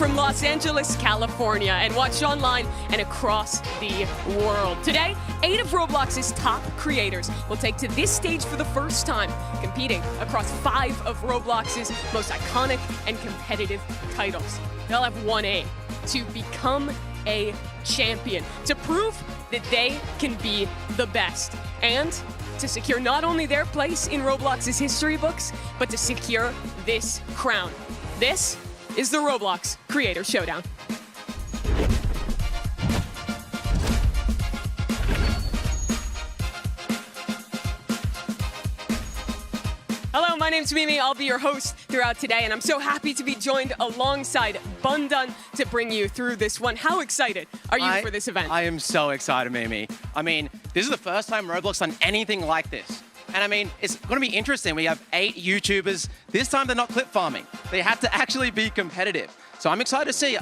from Los Angeles, California, and watched online and across the world. Today, 8 of Roblox's top creators will take to this stage for the first time, competing across 5 of Roblox's most iconic and competitive titles. They'll have one aim: to become a champion, to prove that they can be the best, and to secure not only their place in Roblox's history books, but to secure this crown. This is the Roblox Creator Showdown. Hello, my name's Mimi. I'll be your host throughout today, and I'm so happy to be joined alongside Bundan to bring you through this one. How excited are you for this event? I am so excited, Mimi. I mean, this is the first time Roblox done anything like this. And I mean, it's going to be interesting. We have 8 YouTubers. This time they're not clip farming. They have to actually be competitive. So I'm excited to see,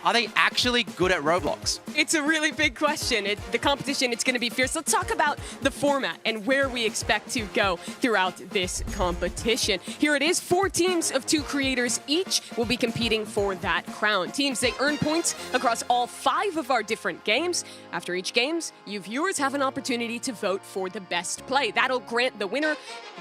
are they actually good at Roblox? It's a really big question. The competition, it's going to be fierce. Let's talk about the format and where we expect to go throughout this competition. Here it is. 4 teams of 2 creators each will be competing for that crown. Teams, they earn points across all 5 of our different games. After each games, you viewers have an opportunity to vote for the best play. That'll grant the winner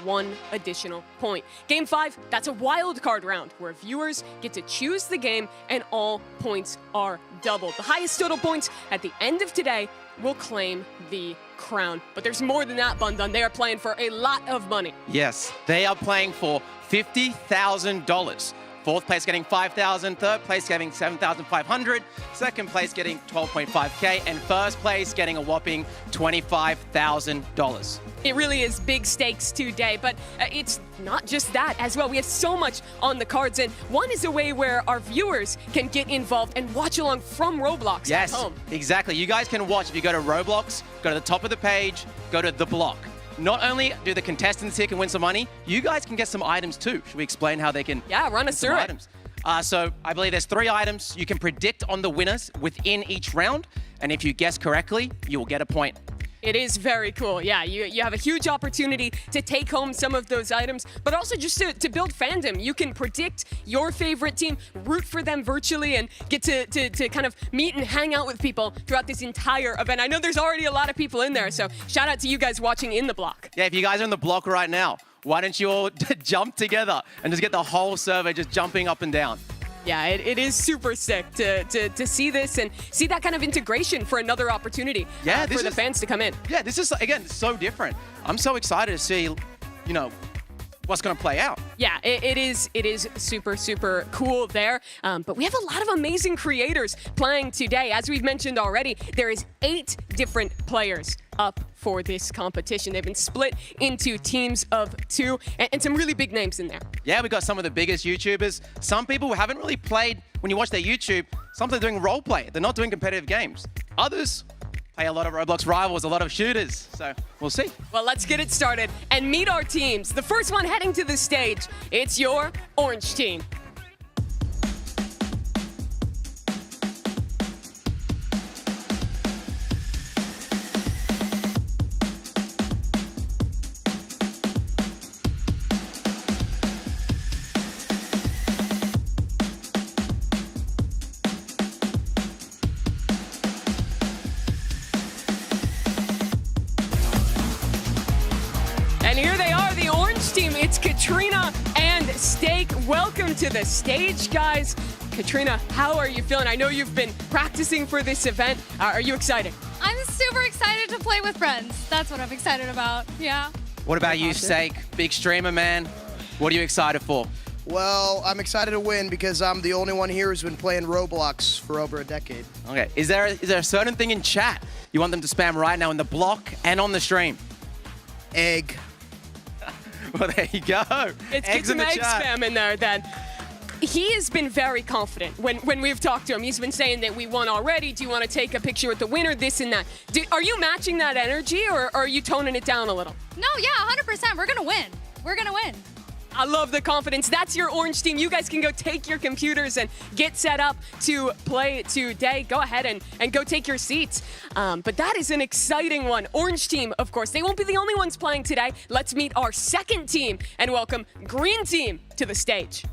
1 additional point. Game 5, that's a wild card round where viewers get to choose the game and all points are doubled. The highest total points at the end of today will claim the crown. But there's more than that, Bundan. They are playing for a lot of money. Yes, they are playing for $50,000. 4th place getting $5,000, 3rd place getting $7,500, 2nd place getting $12.5K, and 1st place getting a whopping $25,000. It really is big stakes today, but it's not just that as well. We have so much on the cards, and one is a way where our viewers can get involved and watch along from Roblox at home. Yes, exactly. You guys can watch if you go to Roblox, go to the top of the page, go to the block. Not only do the contestants here can win some money, you guys can get some items too. Should we explain how they can run us through it? So I believe there's 3 items. You can predict on the winners within each round, and if you guess correctly, you will get a point. It is very cool. Yeah, you have a huge opportunity to take home some of those items, but also just to build fandom. You can predict your favorite team, root for them virtually, and get to kind of meet and hang out with people throughout this entire event. I know there's already a lot of people in there, so shout out to you guys watching in the block. Yeah, if you guys are in the block right now, why don't you all jump together and just get the whole server just jumping up and down? Yeah, it is super sick to see this and see that kind of integration for another opportunity for the fans to come in. Yeah, this is, again, so different. I'm so excited to see, you know, what's going to play out. Yeah, it is super, super cool there. But we have a lot of amazing creators playing today. As we've mentioned already, there is 8 different players up for this competition. They've been split into teams of 2 and some really big names in there. Yeah, we got some of the biggest YouTubers. Some people who haven't really played, when you watch their YouTube, some are doing role play. They're not doing competitive games. Others play a lot of Roblox Rivals, a lot of shooters. So we'll see. Well, let's get it started and meet our teams. The first one heading to the stage, it's your orange team. And here they are, the orange team. It's Katrina and Steak. Welcome to the stage, guys. Katrina, how are you feeling? I know you've been practicing for this event. Are you excited? I'm super excited to play with friends. That's what I'm excited about, yeah. What about you, Steak? Big streamer, man. What are you excited for? Well, I'm excited to win because I'm the only one here who's been playing Roblox for over a decade. Okay, is there a certain thing in chat you want them to spam right now in the block and on the stream? Egg. Well, there you go. Let's get some egg spam in there then. He has been very confident when we've talked to him. He's been saying that we won already. Do you want to take a picture with the winner? This and that. Are you matching that energy or are you toning it down a little? No, yeah, 100%. We're going to win. We're going to win. I love the confidence. That's your orange team. You guys can go take your computers and get set up to play today. Go ahead and go take your seats. But that is an exciting one. Orange team, of course. They won't be the only ones playing today. Let's meet our second team and welcome green team to the stage.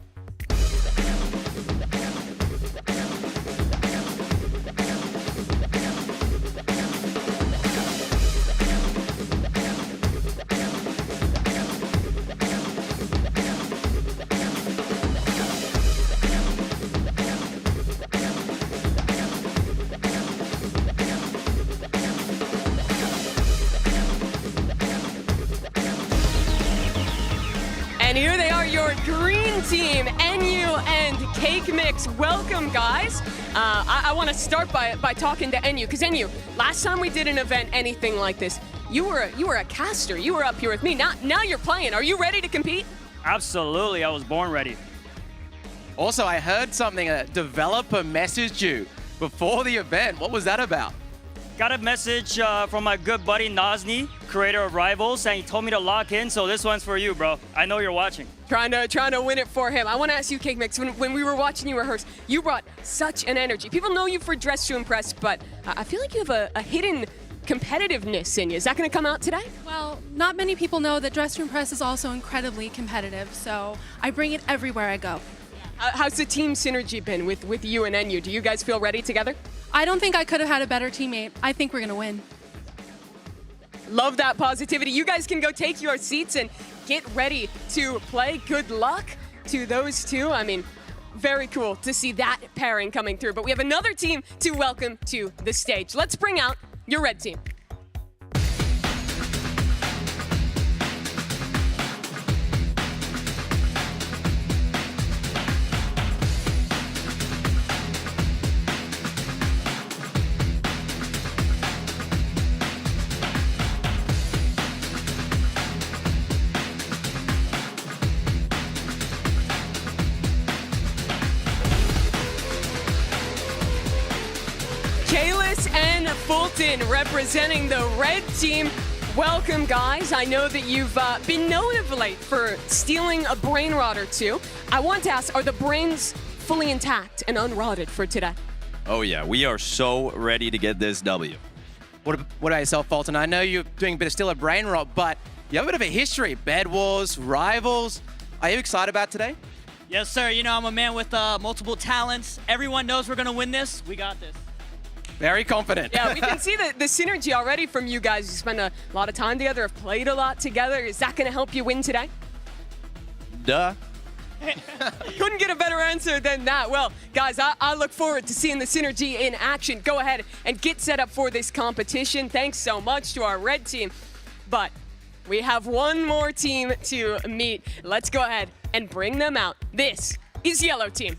winning team, NU and Cake Mix. Welcome, guys. I want to start by talking to NU, because NU, last time we did an event anything like this, you were a caster. You were up here with me. Now you're playing. Are you ready to compete? Absolutely, I was born ready. Also, I heard something, a developer messaged you before the event. What was that about? Got a message from my good buddy Nazni, creator of Rivals, and he told me to lock in, so this one's for you, bro. I know you're watching. Trying to win it for him. I want to ask you, Cake Mix, when we were watching you rehearse, you brought such an energy. People know you for Dress to Impress, but I feel like you have a hidden competitiveness in you. Is that going to come out today? Well, not many people know that Dress to Impress is also incredibly competitive, so I bring it everywhere I go. How's the team synergy been with you and NU? Do you guys feel ready together? I don't think I could have had a better teammate. I think we're going to win. Love that positivity. You guys can go take your seats and get ready to play. Good luck to those two. I mean, very cool to see that pairing coming through. But we have another team to welcome to the stage. Let's bring out your red team. And Fulton representing the red team. Welcome, guys. I know that you've been known of late for stealing a brain rod or two. I want to ask, are the brains fully intact and unrotted for today? Oh yeah, we are so ready to get this W. What about yourself, Fulton? I know you're doing a bit of still a brain rot, but you have a bit of a history. Bed Wars, Rivals. Are you excited about today? Yes, sir. You know, I'm a man with multiple talents. Everyone knows we're going to win this. We got this. Very confident. Yeah, we can see the synergy already from you guys. You spend a lot of time together, have played a lot together. Is that going to help you win today? Duh. Couldn't get a better answer than that. Well, guys, I look forward to seeing the synergy in action. Go ahead and get set up for this competition. Thanks so much to our red team. But we have one more team to meet. Let's go ahead and bring them out. This is Yellow Team.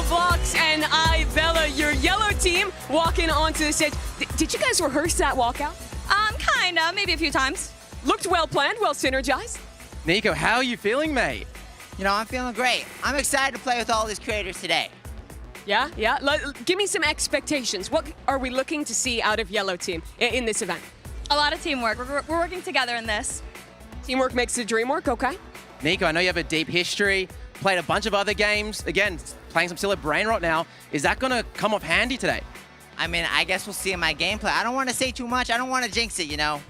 Vlox and Bella, your yellow team, walking onto the stage. Did you guys rehearse that walkout? Kinda, maybe a few times. Looked well planned, well synergized. Nico, how are you feeling, mate? You know, I'm feeling great. I'm excited to play with all these creators today. Yeah. Give me some expectations. What are we looking to see out of Yellow Team in this event? A lot of teamwork. We're working together in this. Teamwork makes the dream work, okay? Nico, I know you have a deep history, played a bunch of other games. Again, playing some still at brain rot now. Is that going to come off handy today? I mean, I guess we'll see in my gameplay. I don't want to say too much. I don't want to jinx it, you know?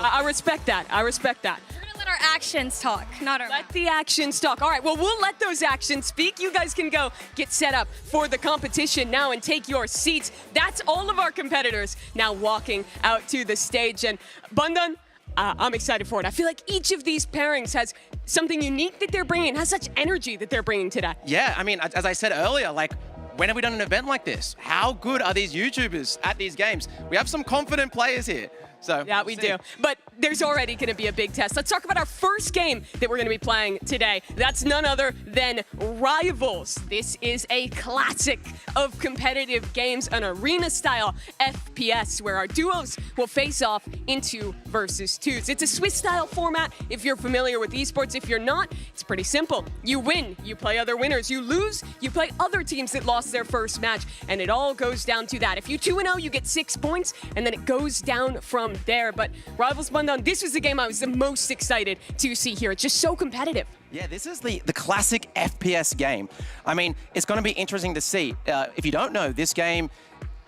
I respect that. I respect that. We're going to let our actions talk, not our Let mouth. the actions talk. All right, well, we'll let those actions speak. You guys can go get set up for the competition now and take your seats. That's all of our competitors now walking out to the stage. And Bundan, I'm excited for it. I feel like each of these pairings has something unique that they're bringing, has such energy that they're bringing today. Yeah, I mean, as I said earlier, like, when have we done an event like this? How good are these YouTubers at these games? We have some confident players here. So yeah, we do. But there's already going to be a big test. Let's talk about our first game that we're going to be playing today. That's none other than Rivals. This is a classic of competitive games, an arena-style FPS where our duos will face off in 2 versus 2s. It's a Swiss-style format if you're familiar with esports. If you're not, it's pretty simple. You win, you play other winners. You lose, you play other teams that lost their first match, and it all goes down to that. If you 2-0, you get 6 points, and then it goes down from there. But Rivals Bundan, this was the game I was the most excited to see here. It's just so competitive. Yeah, this is the classic FPS game. I mean, it's going to be interesting to see. If you don't know, this game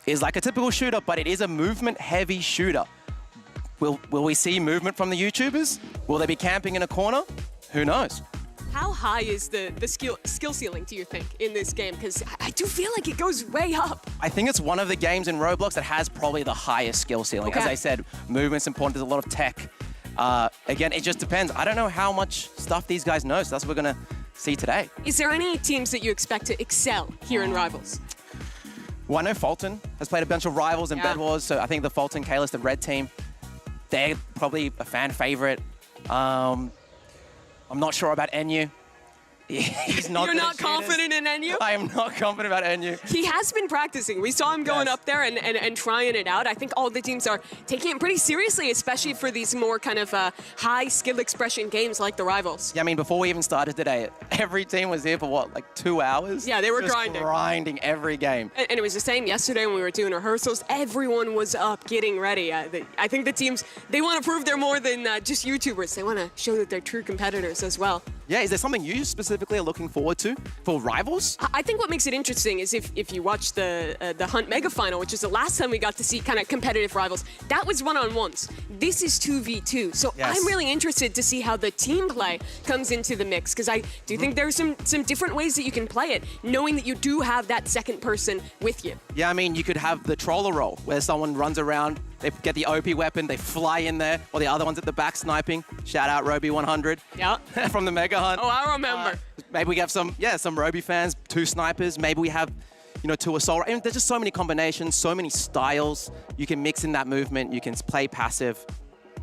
is like a typical shooter, but it is a movement-heavy shooter. Will we see movement from the YouTubers? Will they be camping in a corner? Who knows? How high is the skill ceiling, do you think, in this game? Because I do feel like it goes way up. I think it's one of the games in Roblox that has probably the highest skill ceiling. Okay. As I said, movement's important. There's a lot of tech. Again, it just depends. I don't know how much stuff these guys know, so that's what we're going to see today. Is there any teams that you expect to excel here in Rivals? Well, I know Fulton has played a bunch of Rivals and Bed Wars, so I think the Fulton Kalis, the red team, they're probably a fan favorite. I'm not sure about NU. He's not. You're not confident in NU? I am not confident about NU. He has been practicing. We saw him going up there and trying it out. I think all the teams are taking it pretty seriously, especially for these more kind of high skill expression games like the Rivals. Yeah, I mean, before we even started today, every team was here for what, like 2 hours? Yeah, they were just grinding. grinding every game. And it was the same yesterday when we were doing rehearsals. Everyone was up getting ready. I think the teams, they want to prove they're more than just YouTubers. They want to show that they're true competitors as well. Yeah, is there something you specifically are looking forward to for Rivals? I think what makes it interesting is if you watch the Hunt Mega Final, which is the last time we got to see kind of competitive Rivals, that was one-on-ones. This is 2v2. So Yes. I'm really interested to see how the team play comes into the mix, because I do think there's some different ways that you can play it, knowing that you do have that second person with you. Yeah, I mean, you could have the troller roll, where someone runs around, they get the OP weapon, they fly in there, while the other one's at the back sniping. Shout out Roby 100. Yeah. From the Mega Hunt. Oh, I remember. Maybe we have some Roby fans, 2 snipers. Maybe we have, 2 assault. I mean, there's just so many combinations, so many styles. You can mix in that movement. You can play passive.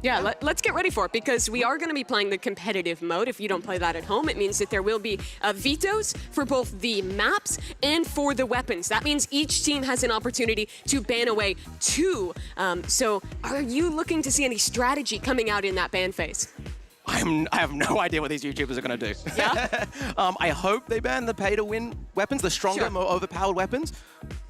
Yeah, let's get ready for it, because we are going to be playing the competitive mode. If you don't play that at home, it means that there will be vetoes for both the maps and for the weapons. That means each team has an opportunity to ban away 2. So are you looking to see any strategy coming out in that ban phase? I have no idea what these YouTubers are going to do. Yeah? I hope they ban the pay-to-win weapons, the stronger, more overpowered weapons.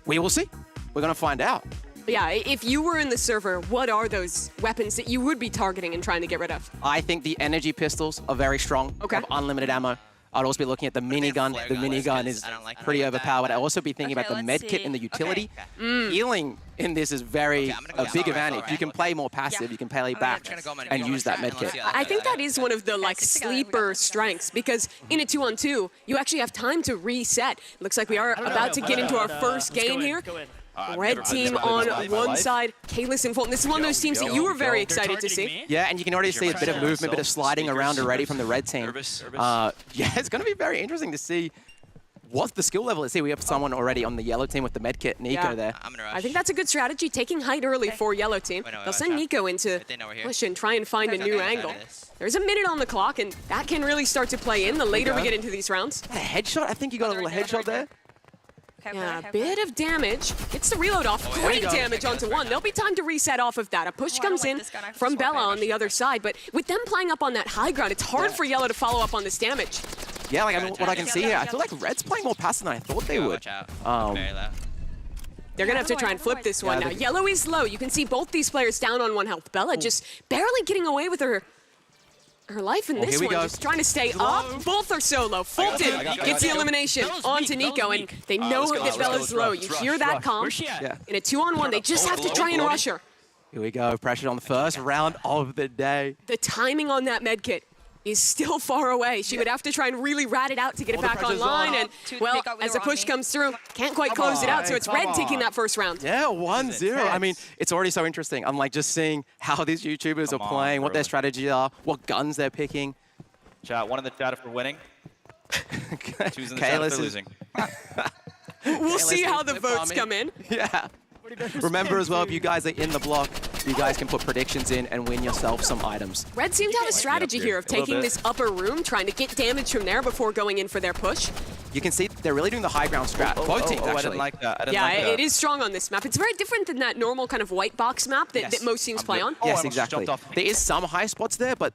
We will see. We're going to find out. Yeah, if you were in the server, what are those weapons that you would be targeting and trying to get rid of? I think the energy pistols are very strong. Okay. Have unlimited ammo. I'd also be looking at the minigun. The minigun is pretty overpowered. I'd also be thinking about the med kit and the utility. Healing in this is a big advantage. You can play more passive. You can play back and use that med kit. I think that is one of the sleeper strengths, because in a 2-on-2, you actually have time to reset. Looks like we are about to get into our first game here. Red team on one side, Kalis and Fulton. This is one of those teams that you were very excited to see. Yeah, and you can already see a bit of movement, a bit of sliding around already from the red team. Yeah, it's going to be very interesting to see what the skill level is. See, we have someone already on the yellow team with the medkit, Nico there. I think that's a good strategy, taking height early for yellow team. They'll send Nico into push and try and find a new angle. There's a minute on the clock, and that can really start to play in the later we get into these rounds. A headshot? I think you got a little headshot there. Yeah, a bit of damage. Gets the reload off. Great damage onto one. There'll be time to reset off of that. A push comes in from Bella on the other side, but with them playing up on that high ground, it's hard for Yellow to follow up on this damage. Yeah, like what I can see here, I feel like Red's playing more passive than I thought they would. They're going to have to try and flip this one now. Yellow is low. You can see both these players down on 1 health. Bella just barely getting away with her life in this one, just trying to stay up. Both are so low. Fulton gets the elimination onto Nico, and they know that Bella's low. You hear that comp. In a 2-on-1, they just have to try and rush her. Here we go, pressure on the first round of the day. The timing on that medkit is still far away. She would have to try and really rat it out to get it back online, and, well, as the push comes through, can't quite close it out, so it's Red taking that first round. Yeah, 1-0. I mean, it's already so interesting. I'm like just seeing how these YouTubers are playing, what their strategies are, what guns they're picking. Chat, one in the chat for winning. Choose in the chat for losing. We'll see how the votes come in. Yeah. Remember as well, if you guys are in the block, you guys can put predictions in and win yourself some items. Red seemed to have a strategy here of taking this upper room, trying to get damage from there before going in for their push. You can see they're really doing the high ground strat. Both teams, actually. I didn't like that. It is strong on this map. It's very different than that normal kind of white box map that most teams play on. Yes, exactly. There is some high spots there, but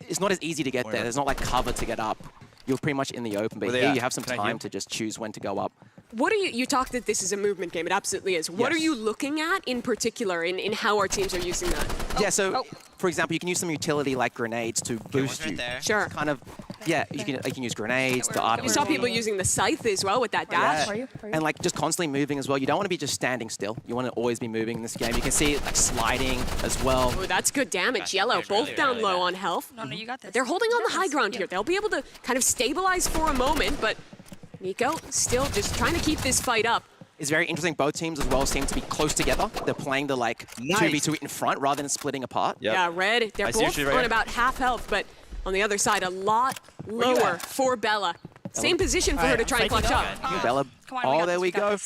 it's not as easy to get there. There's not like cover to get up. You're pretty much in the open, but here you have some time to just choose when to go up. What are you talked that this is a movement game. It absolutely is. What are you looking at in particular in how our teams are using that? Yeah, so for example, you can use some utility like grenades to boost you. Sure. Kind of Yeah, you can use grenades, the art. You saw people using the scythe as well with that dash. Yeah. And like just constantly moving as well. You don't want to be just standing still. You want to always be moving in this game. You can see it like sliding as well. Oh, that's good damage. Yellow, both down low on health. No, you got this. They're holding on the high ground here. They'll be able to kind of stabilize for a moment, but Nico still just trying to keep this fight up. It's very interesting. Both teams as well seem to be close together. They're playing the like 2v2 in front rather than splitting apart. Yep. Yeah, Red, they're both on about half health, but on the other side, a lot lower for Bella. Same position for her to try and clutch up. Bella, on, there we go.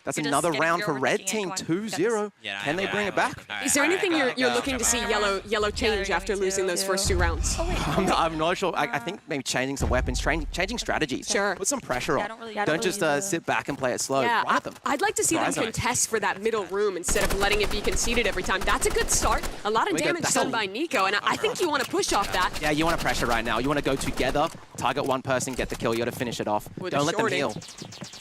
That's You're another just round for getting Red overthinking Team, it. Come on, 2-0. Yeah, Can they bring it back? Is there anything you're looking to see yellow change after losing those first 2 rounds? I'm not sure. I think maybe changing some weapons, changing strategies. Sure. Put some pressure on. Yeah, Don't just sit back and play it slow. Yeah, Run at them. I'd like to see them Surprise them. contest for that middle room instead of letting it be conceded every time. That's a good start. A lot of We go- damage that's done a- by Nico, and I think you want to push off that. Yeah, you want to pressure right now. You want to go together, target one person, get the kill. You got to finish it off. With a Don't let them shorty. heal.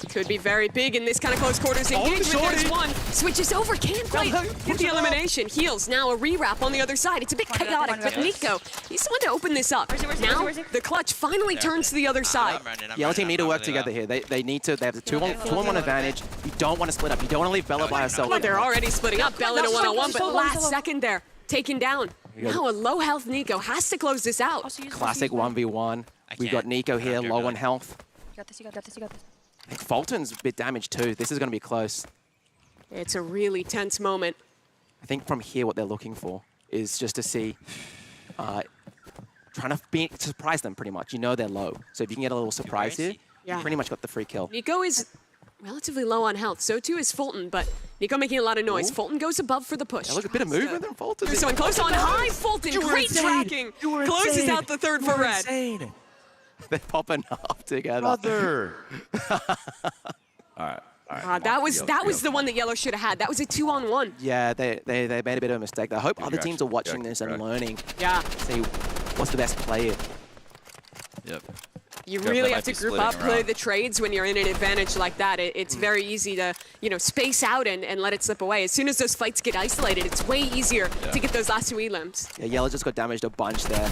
Could be very big in this kind of close quarters engagement. There's one. Switches over, can't quite get the elimination. Heals, now a rewrap on the other side. It's a bit chaotic, but Nico, he's the one to open this up. Now, the clutch finally turns to the other side. Yellow team need to work together here. They need to. They have the 2-on-1 advantage. You don't want to split up. You don't want to leave Bella by herself. But they're already splitting up. Bella in a one-on-one, but last second there, taken down. Now a low health Nico has to close this out. Classic 1v1. We've got Nico here, low on health. You got this, you got this, you got this. I think Fulton's a bit damaged too. This is going to be close. It's a really tense moment. I think from here what they're looking for is just to see, trying to surprise them pretty much. You know they're low. So if you can get a little surprise here, Yeah. you pretty much got the free kill. Nico is relatively low on health. So too is Fulton, but Nico making a lot of noise. Ooh. Fulton goes above for the push. Yeah, look, a bit of movement there, Fulton. There's someone close on high. Fulton, great tracking. Closes out the third for Red. They're popping up together. Brother. That was the one that Yellow should have had. That was a 2-on-1. Yeah, they made a bit of a mistake. I hope other teams are watching this and learning. Yeah. See what's the best play here. Yep. You Careful, really that have to might be group splitting up, play around. the trades when you're in an advantage like that. It's very easy to, space out and let it slip away. As soon as those fights get isolated, it's way easier to get those last 2 elims. Yeah, Yellow just got damaged a bunch there.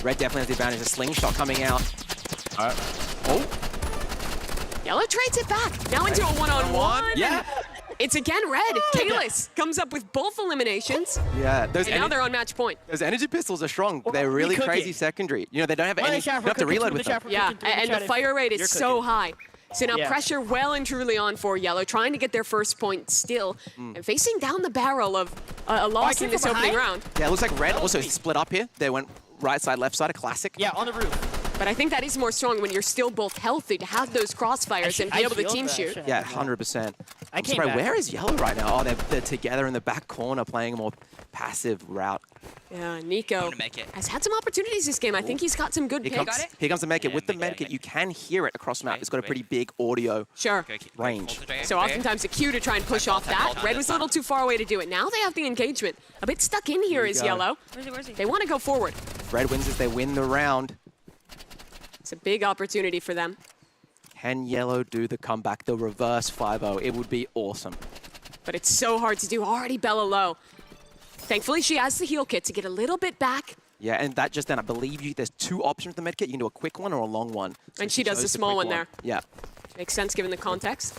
Red definitely has the advantage. A slingshot coming out. All right. Oh, Yellow trades it back. Now into a one-on-one. yeah. It's again Red. Kalis comes up with both eliminations, Yeah, and now they're on match point. those energy pistols are strong. They're really cook crazy it. secondary. They don't have any. You don't have to reload with them. Yeah, and the fire rate is so high. So now Yeah. pressure well and truly on for Yellow, trying to get their first point still, and facing down the barrel of a loss in this opening round. Yeah, it looks like Red also split up here. They went right side, left side, a classic. Yeah, on the roof. But I think that is more strong when you're still both healthy to have those crossfires and be able to team shoot. Yeah, 100%. I I'm came surprised. back. Where is Yellow right now? Oh, they're together in the back corner playing a more passive route. Yeah, Nico gonna make it. has had some opportunities this game. I think he's got some good Here picks. comes, here comes the medkit. Yeah, With the make it, medkit, make you can hear it across the map. It's got a pretty big audio Sure. range. So oftentimes a Q to try and push off that. Red was a little too far away to do it. Now they have the engagement. A bit stuck in here is go. Yellow. Where's he? They want to go forward. Red wins as they win the round. It's a big opportunity for them. Can Yellow do the comeback, the reverse 5-0? It would be awesome. But it's so hard to do. Already Bella low. Thankfully, she has the heal kit to get a little bit back. Yeah, and that just then, I believe there's 2 options with the medkit. You can do a quick one or a long one. So And she does chose the small quick one there. Yeah. Makes sense given the context.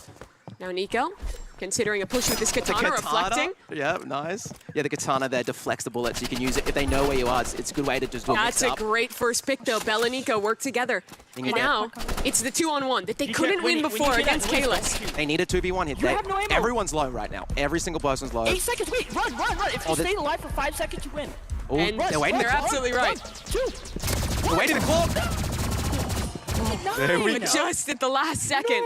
Now Nico, considering a push with this katana, reflecting. Yeah, nice. Yeah, the katana there deflects the bullets. You can use it if they know where you are. It's a good way to just do a That's a mix-up. great first pick, though. Bella and Nico work together. Think And you now, it's the 2-on-1 that they couldn't win before against Kalis. They need a 2v1 here. have no ammo. Everyone's low right now. Every single person's low. 8 seconds, wait, run. If you Oh, stay alive for 5 seconds, you win. Oh, And they're waiting. they're absolutely right. 2. They're waiting the clock. There we But go. just at the last second.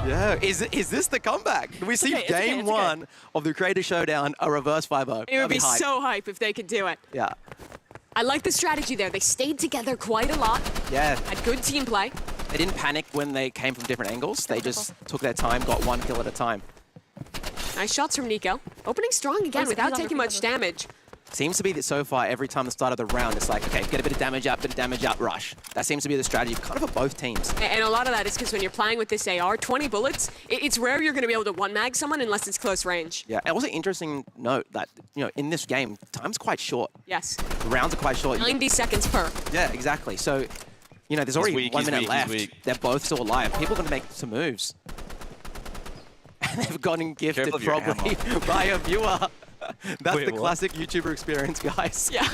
Yeah, is this the comeback? We see okay, it's okay, game it's okay. 1 of the Creator Showdown, a reverse 5-0. It would be hype. so hype if they could do it. Yeah, I like the strategy there. They stayed together quite a lot, yeah. had good team play. They didn't panic when they came from different angles. They just took their time, got 1 kill at a time. Nice shots from Nico. Opening strong again without taking much damage. Seems to be that so far, every time the start of the round, it's like, okay, get a bit of damage out, rush. That seems to be the strategy kind of for both teams. And a lot of that is because when you're playing with this AR, 20 bullets, it's rare you're going to be able to one-mag someone unless it's close range. Yeah, and also interesting note that, in this game, time's quite short. Yes. The rounds are quite short. 90 seconds per. Yeah, exactly. So You know, there's already weak, 1 he's minute weak, left. he's weak. They're both still alive. People are going to make some moves. And they've gotten gifted Careful of your probably by a viewer. That's Wait, the what? classic YouTuber experience, guys. Yeah.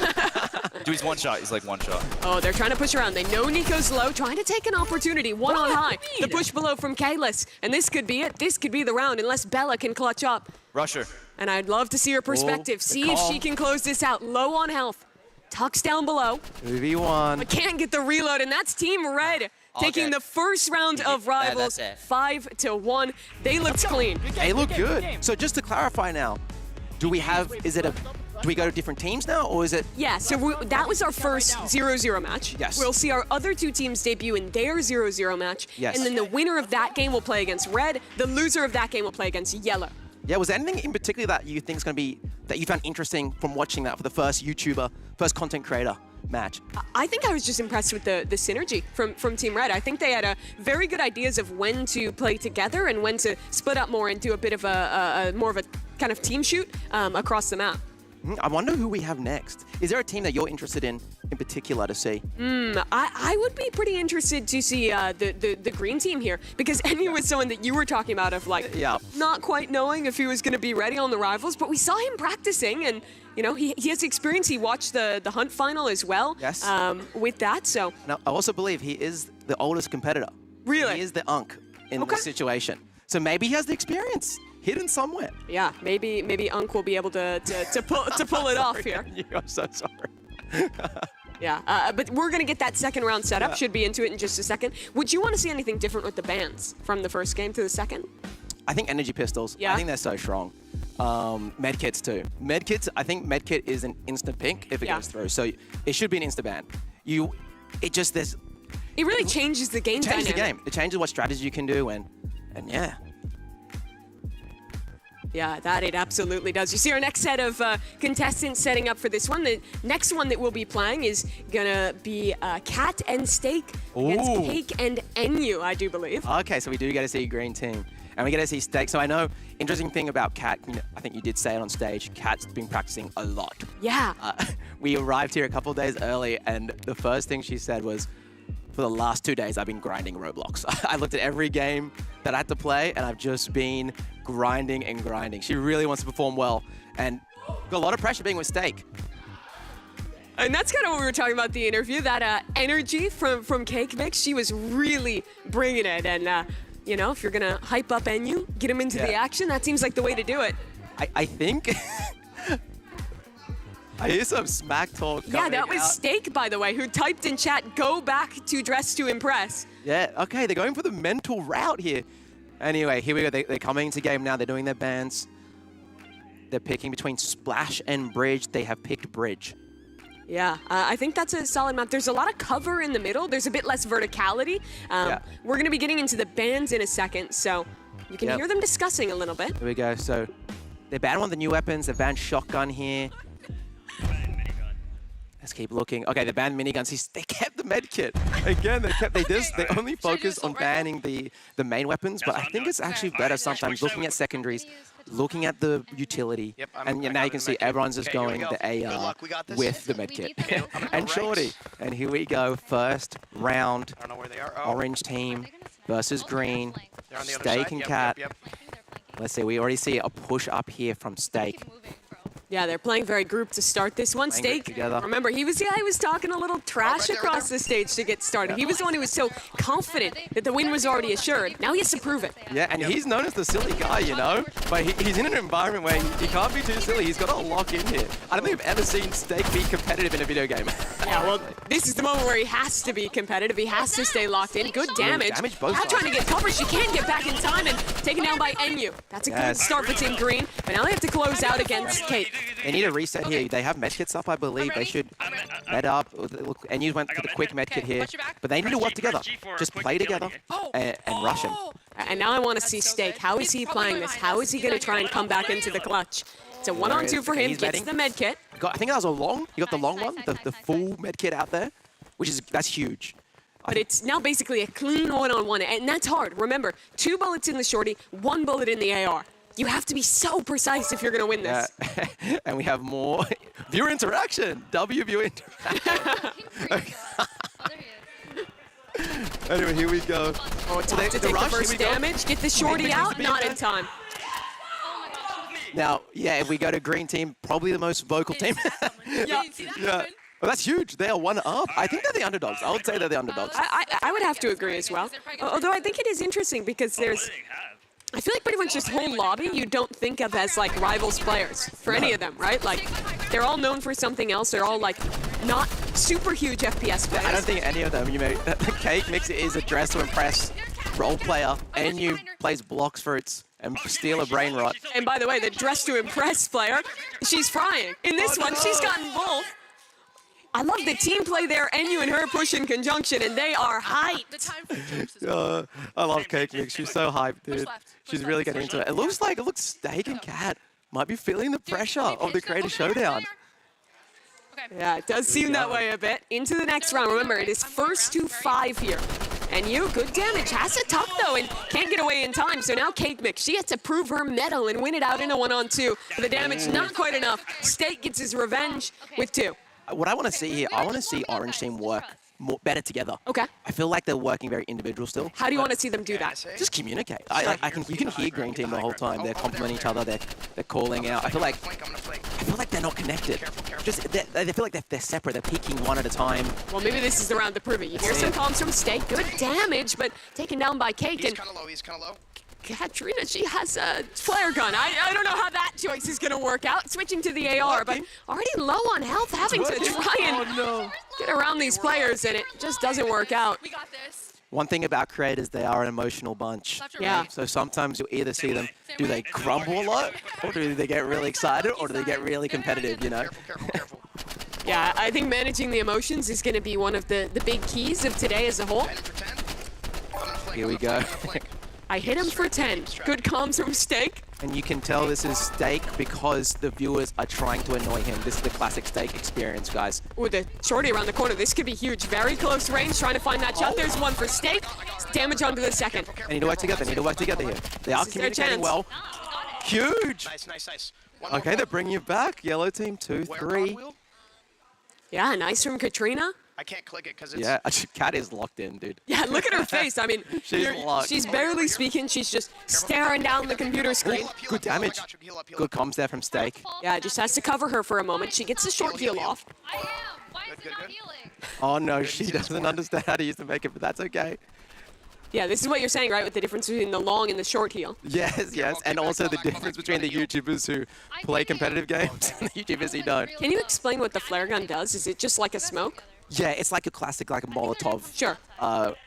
Dude, he's one shot. He's like one shot. Oh, they're trying to push around. They know Nico's low, trying to take an opportunity. One on high. The push below from Kalis. And this could be it. This could be the round unless Bella can clutch up. Rusher. And I'd love to see her perspective. See if she can close this out. Low on health. Tucks down below. 2v1. But can't get the reload, and that's Team Red taking the first round of Rivals, 5-1. They looked clean. They look good. So just to clarify now, do we have, do we go to different teams now, or is it? Yeah, so that was our first 0-0 match. Yes. We'll see our other two teams debut in their 0-0 match. Yes. And then the winner of that game will play against Red. The loser of that game will play against Yellow. Yeah, was there anything in particular that you think is going to be, that you found interesting from watching that for the first YouTuber, first content creator match? I think I was just impressed with the synergy from Team Red. I think they had very good ideas of when to play together and when to split up more and do a bit of a more of a kind of team shoot across the map. I wonder who we have next. Is there a team that you're interested in particular to see? I would be pretty interested to see the green team here, because Enyu was someone that you were talking about of like not quite knowing if he was going to be ready on the Rivals, but we saw him practicing, and you know he has experience. He watched the Hunt final as well. Yes. With that, so. Now I also believe he is the oldest competitor. Really? He is the unk in this situation. So maybe he has the experience hidden somewhere. Yeah, maybe Unk will be able to pull it off here. I'm so sorry. Yeah, but we're going to get that second round set up. Should be into it in just a second. Would you want to see anything different with the bans from the first game to the second? I think energy pistols. Yeah. I think they're so strong. Medkits too. Medkits, I think medkit is an instant pink if it goes through. So it should be an insta ban. It really changes the game dynamic. Changes the game. It changes what strategy you can do, and yeah. Yeah, that it absolutely does. You see our next set of contestants setting up for this one. The next one that we'll be playing is gonna be Cat and Steak against Cake and Enyu, I do believe. Okay, so we do get to see a green team. And we get to see Steak. So I know, interesting thing about Cat, you know, I think you did say it on stage, Cat's been practicing a lot. Yeah. We arrived here a couple of days early, and the first thing she said was, for the last 2 days, I've been grinding Roblox. I looked at every game that I had to play, and I've just been grinding and grinding. She really wants to perform well, and got a lot of pressure being with Steak. And that's kind of what we were talking about the interview, that energy from Cake Mix. She was really bringing it, and you know, if you're gonna hype up Enyu, get him into the action, that seems like the way to do it. I think I hear some smack talk coming Yeah, that was out. Steak, by the way, who typed in chat, go back to Dress to Impress. Yeah, okay, they're going for the mental route here. Anyway, here we go. They're coming into game now. They're doing their bans. They're picking between Splash and Bridge. They have picked Bridge. Yeah, I think that's a solid map. There's a lot of cover in the middle. There's a bit less verticality. We're going to be getting into the bans in a second, so you can hear them discussing a little bit. Here we go. So they banned one of the new weapons. They banned Shotgun here. Let's keep looking. Okay, they banned miniguns. They kept the medkit. Again, they only focus on banning the main weapons, but I think it's actually better sometimes looking at secondaries, looking at the utility, and now you can see everyone's just going the AR with the medkit. And Shorty. And here we go, first round, orange team versus green, Steak and Cat. Let's see, we already see a push up here from Steak. Yeah, they're playing very grouped to start this one. Steak, remember, he was talking a little trash across the stage to get started. He was the one who was so confident that the win was already assured. Now he has to prove it. Yeah, and he's known as the silly guy, you know? But he's in an environment where he can't be too silly. He's got to lock in here. I don't think I've ever seen Steak be competitive in a video game. Yeah, well, this is the moment where he has to be competitive. He has to stay locked in. Good damage. Both Not trying to get covered. She can get back in time and taken down by Enyu. That's a good start for Team Green. But now they have to close out against Cake. They need a reset here. They have medkits up, I believe. They should med up. Look, Enyu went for the quick medkit here. But they need to work together. Just play together and rush him. And now I want to see Steak. How is he playing this? How is he going to try and come back into the clutch? It's a 1-on-2 for him. Gets the medkit. I think that was a long. You got the long one, the full medkit out there, that's huge. But it's now basically a clean 1-on-1, and that's hard. Remember, 2 bullets in the shorty, 1 bullet in the AR. You have to be so precise if you're going to win this. Yeah. And we have more viewer interaction. Viewer interaction. Anyway, here we go. Oh, it's time to take the first damage. Get the shorty out. Not in time. Now, yeah, if we go to green team, probably the most vocal team. Yeah. Yeah. Well, that's huge. They are 1 up. I think they're the underdogs. I would say they're the underdogs. I would have to agree as well. Although I think it is interesting because I feel like pretty much this whole lobby you don't think of as like rivals players for any of them, right? Like they're all known for something else. They're all like not super huge FPS players. I don't think any of them, Cake Mix is a dress to impress role player, and you plays blox fruits and steal a brain rot. And by the way, the dress to impress player, she's frying. In this one, she's gotten both. I love the team play there, and you and her push in conjunction, and they are hyped. I love Cake Mix. She's so hyped, dude. She's really getting into it. It looks Steak and Cat might be feeling the pressure of the Creator Showdown. Yeah, it does seem that way a bit. Into the next round. Remember, it is first to 5 here. And you, good damage. Has to tuck, though, and can't get away in time. So now Cake Mix, she has to prove her mettle and win it out in a 1-on-2. The damage, not quite enough. Steak gets his revenge with 2. What I want to see here, I want to see Orange Team work better together. Okay. I feel like they're working very individual still. How do you want to see them do that? Just communicate. You can hear Green Team the whole time. They're complimenting each other. They're calling out. I feel like they're not connected. They feel like they're separate. They're peeking one at a time. Well, maybe this is the round to prove it. You hear some comms from Steak. Good damage, but taken down by Cake. He's kind of low. He's kind of low. Katrina, she has a flare gun. I don't know how that choice is going to work out. Switching to the AR, but already low on health, having to try and get around these players, and it just doesn't work out. We got this. One thing about creators, they are an emotional bunch. Yeah. So sometimes you'll either see them, do they crumble a lot, or do they get really excited, or do they get really competitive, you know? Careful. Yeah, I think managing the emotions is going to be one of the big keys of today as a whole. Here we go. I hit him for 10. Good comms from Steak. And you can tell this is Steak because the viewers are trying to annoy him. This is the classic Steak experience, guys. With the shorty around the corner, this could be huge. Very close range, trying to find that shot. There's one for Steak. Damage onto the second. They need to work together. here. They are communicating well. Huge. Nice. Okay, they're bringing it back. Yellow team 2-3. Yeah, nice from Katrina. I can't click it because it's... Yeah, Cat is locked in, dude. Yeah, look at her face. I mean, she's barely speaking. She's just staring down the computer screen. Good damage. Good comms there from Steak. Yeah, just has to cover her for a moment. She gets a short heal off. I am. Why is it not healing? Oh, no, she doesn't understand how to use the make it, but that's okay. Yeah, this is what you're saying, right, with the difference between the long and the short heal. Yes, and also the difference between the YouTubers who play competitive games and the YouTubers who don't. Can you explain what the flare gun does? Is it just like a smoke? Yeah, it's like a classic, like a Molotov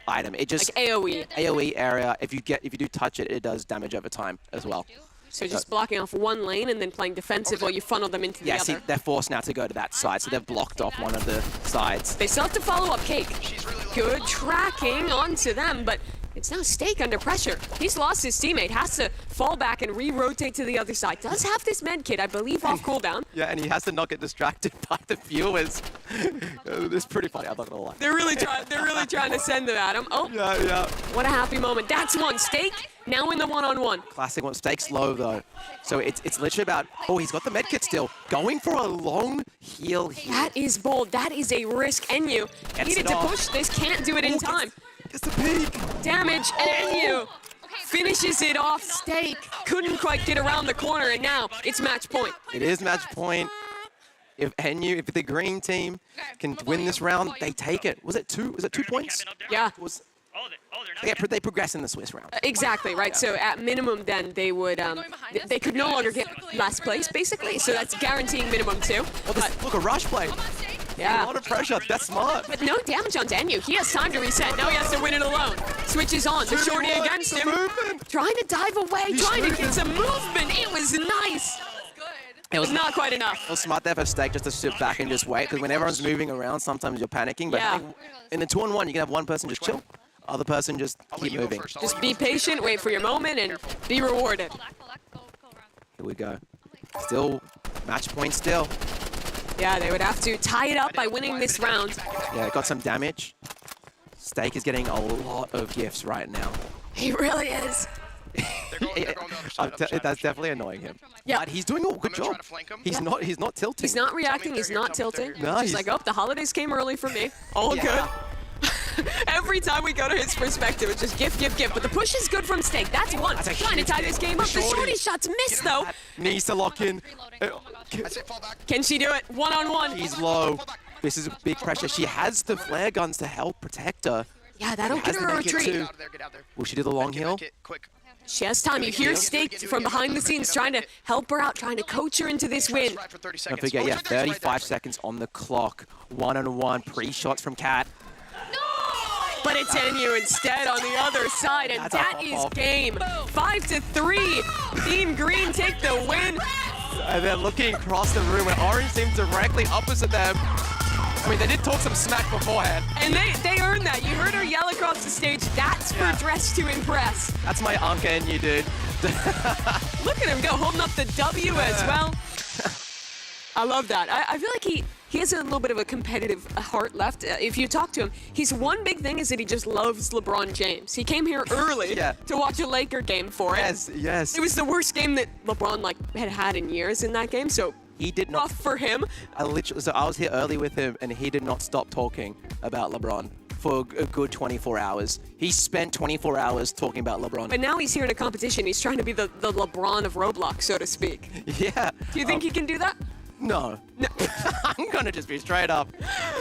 item. It just like AOE. AOE area. If you do touch it, it does damage over time as well. So just blocking off one lane and then playing defensive while you funnel them into the other. Yeah, see, they're forced now to go to that side, so they've blocked off one of the sides. They still have to follow up Cake. Good tracking onto them, but it's now Steak under pressure. He's lost his teammate, has to fall back and re-rotate to the other side. Does have this med kit, I believe, off cooldown. Yeah, and he has to not get distracted by the viewers. It's pretty funny, I'm not gonna lie. They're really trying to send them at him. Oh, yeah. What a happy moment. That's one. Steak now in the one-on-one. Classic one. Steak's low though, so it's literally about. Oh, he's got the med kit still. Going for a long heal here. That is bold. That is a risk. NU needed to push this. Can't do it in time. Gets the peek. Damage, and NU finishes it off. Steak couldn't quite get around the corner, and now it's match point. It is match point. If the green team can win this round, they take it. Was it 2 points? Yeah. They progress in the Swiss round. Exactly, right. So at minimum, then they would they could no longer get last place, basically. So that's guaranteeing minimum 2. Look, a rush play. Yeah. A lot of pressure. That's smart. But no damage on NU. He has time to reset. Now he has to win it alone. Switches on. The shorty against him. Trying to dive away. Trying to get some movement. It was nice. It was not quite enough. It was smart there for Steak just to sit back and just wait, because when everyone's moving around, sometimes you're panicking. But in the 2-on-1, you can have one person just chill, other person just keep moving. Just be patient, wait for your moment, and be rewarded. Here we go. Still, match point still. Yeah, they would have to tie it up by winning this round. Yeah, got some damage. Steak is getting a lot of gifts right now. He really is. That's definitely annoying him. Yeah, but he's doing a good job. He's not tilting. He's not reacting. He's not tilting. No, he's like, oh, the holidays came early for me. All good. Every time we go to his perspective, it's just gift, gift, gift. But the push is good from Steak. That's one. Trying to tie this game up. The shorty shot's missed, though. Needs to lock in. Can she do it? One-on-one. He's low. This is big pressure. She has the flare guns to help protect her. Yeah, that'll get her a retreat. Will she do the long hill? She has time. You hear Steak from behind the scenes trying to help her out, trying to coach her into this win. Don't forget, yeah, 35 seconds on the clock. One-on-one pre-shots from Cat. But it's NU instead on the other side, and that is game. 5-3. Team Green take the win. And they're looking across the room, and Orange seems directly opposite them. I mean, they did talk some smack beforehand. And they earned that. You heard her yell across the stage, that's for Dress to Impress. That's my Anka NU, dude. Look at him go, holding up the W as well. I love that. I feel like he has a little bit of a competitive heart left. If you talk to him, his one big thing is that he just loves LeBron James. He came here early to watch a Laker game for it. Yes, yes. It was the worst game that LeBron had in years in that game, so he did not. Rough for him. I was here early with him, and he did not stop talking about LeBron for a good 24 hours. He spent 24 hours talking about LeBron. But now he's here in a competition. He's trying to be the LeBron of Roblox, so to speak. Yeah. Do you think he can do that? No. I'm gonna just be straight up.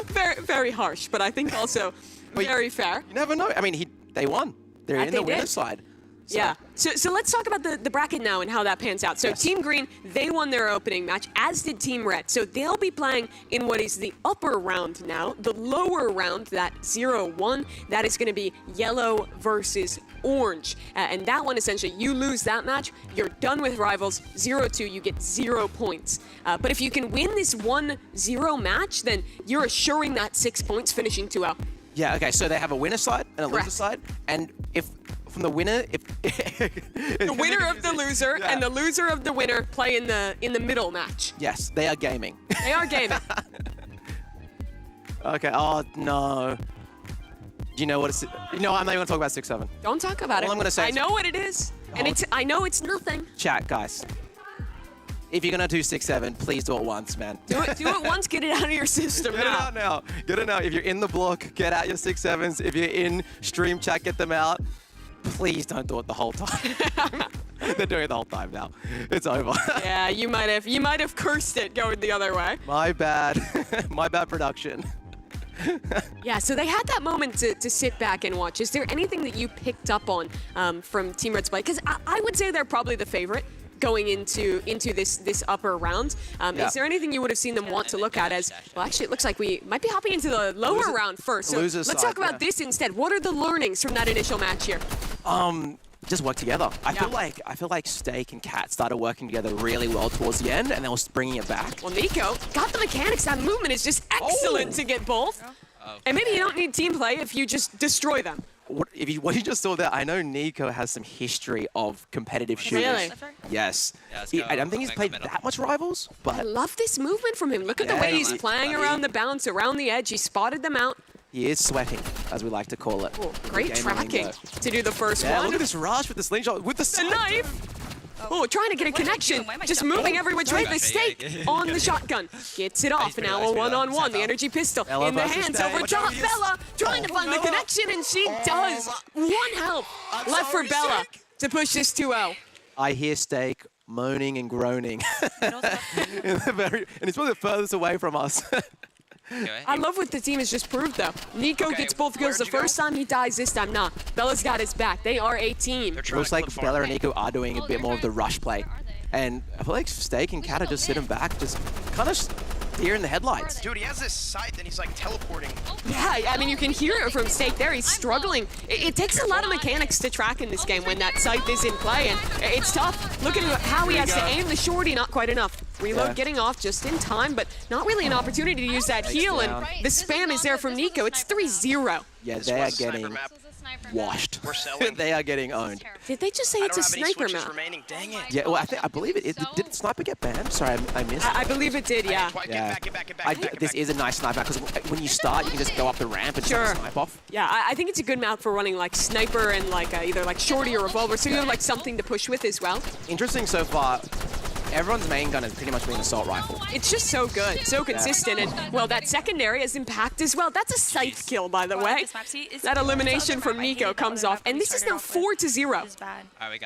Very, very harsh, but I think also very fair. You never know. I mean, they won. They're in the winner's side. So. Yeah. So let's talk about the bracket now and how that pans out. So Team Green, they won their opening match, as did Team Red. So they'll be playing in what is the upper round now. The lower round, that 0-1, that is going to be yellow versus orange. And that one, essentially, you lose that match, you're done with rivals. 0-2, you get 0 points. But if you can win this 1-0 match, then you're assuring that 6 points, finishing 2-0. Yeah, okay, so they have a winner side and a loser side. And if from the winner, the winner of the loser and the loser of the winner play in the middle match. Yes, they are gaming. They are gaming. Okay. Oh no. Do you know what it's? No, I'm not even gonna talk about 6-7. Don't talk about it. I'm gonna say. I know what it is, and I know it's nothing. Chat, guys. If you're gonna do 6-7, please do it once, man. Do it once. Get it out of your system Get it out now. Get it now. If you're in the block, get out your 6-7s. If you're in stream chat, get them out. Please don't do it the whole time. They're doing it the whole time now. It's over. Yeah, you might have cursed it going the other way. My bad. My bad production. Yeah, so they had that moment to sit back and watch. Is there anything that you picked up on from Team Red's play? Because I would say they're probably the favorite going into this upper round. Is there anything you would have seen them want to look at as, well, actually, it looks like we might be hopping into the lower round first. So let's talk about this instead. What are the learnings from that initial match here? Just work together. I feel like Steak and Cat started working together really well towards the end, and they were bringing it back. Well, Nico got the mechanics. That movement is just excellent to get both. And maybe you don't need team play if you just destroy them. What you just saw there, I know Nico has some history of competitive shooters. Really? Yes. I don't think he's played that much Rivals, but I love this movement from him. Look at the way he's playing around the bounce, around the edge. He spotted them out. He is sweating, as we like to call it. Oh, great tracking to do the first one. Look at this rush with the slingshot, with the knife. Oh, trying to get a connection. Just moving every which way. The Steak on the shotgun. Gets it off. Now a one-on-one. The energy pistol in the hands over top. Bella trying to find the connection, and she does. 1 health left for Bella to push this 2-0. I hear Steak moaning and groaning. And he's probably the furthest away from us. I love what the team has just proved, though. Nico gets both kills the first time, he dies this time. Nah, Bella's got his back. They are a team. Looks like Bella and Nico are doing a bit more of the rush play. And I feel like Steak and Cat are just sitting back, just kind of deer in the headlights. Dude, he has this sight and he's like teleporting. Yeah, I mean, you can hear it from Steak there. He's struggling. It takes a lot of mechanics to track in this game when that sight is in play, and it's tough. Look at how he has to aim the shorty, not quite enough. Reload getting off just in time, but not really an opportunity to use that heal, and the spam is there from Nico. It's 3-0. Yeah, they are getting washed. They are getting owned. Did they just say it's a sniper map? Dang it. Yeah, well, I believe it is. Did Sniper get banned? Sorry, I missed. I believe it did, yeah. This is a nice sniper because when you start, you can just go up the ramp and snipe off. Yeah, I think it's a good map for running like sniper and like either like shorty or revolver, so you have like something to push with as well. Interesting so far. everyone's main gun has pretty much been an assault rifle. It's just so good, so consistent, and well, that secondary has impact as well. That's a scythe kill, by the way. That elimination from Nico comes off, and this is now 4-0.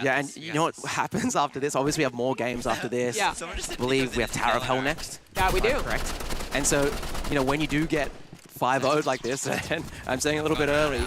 Yeah, and you know what happens after this? Obviously, we have more games after this. Yeah. I believe we have Tower of Hell next. Yeah, we do. Correct. And so, you know, when you do get 5-0'd like this, and I'm saying a little bit early,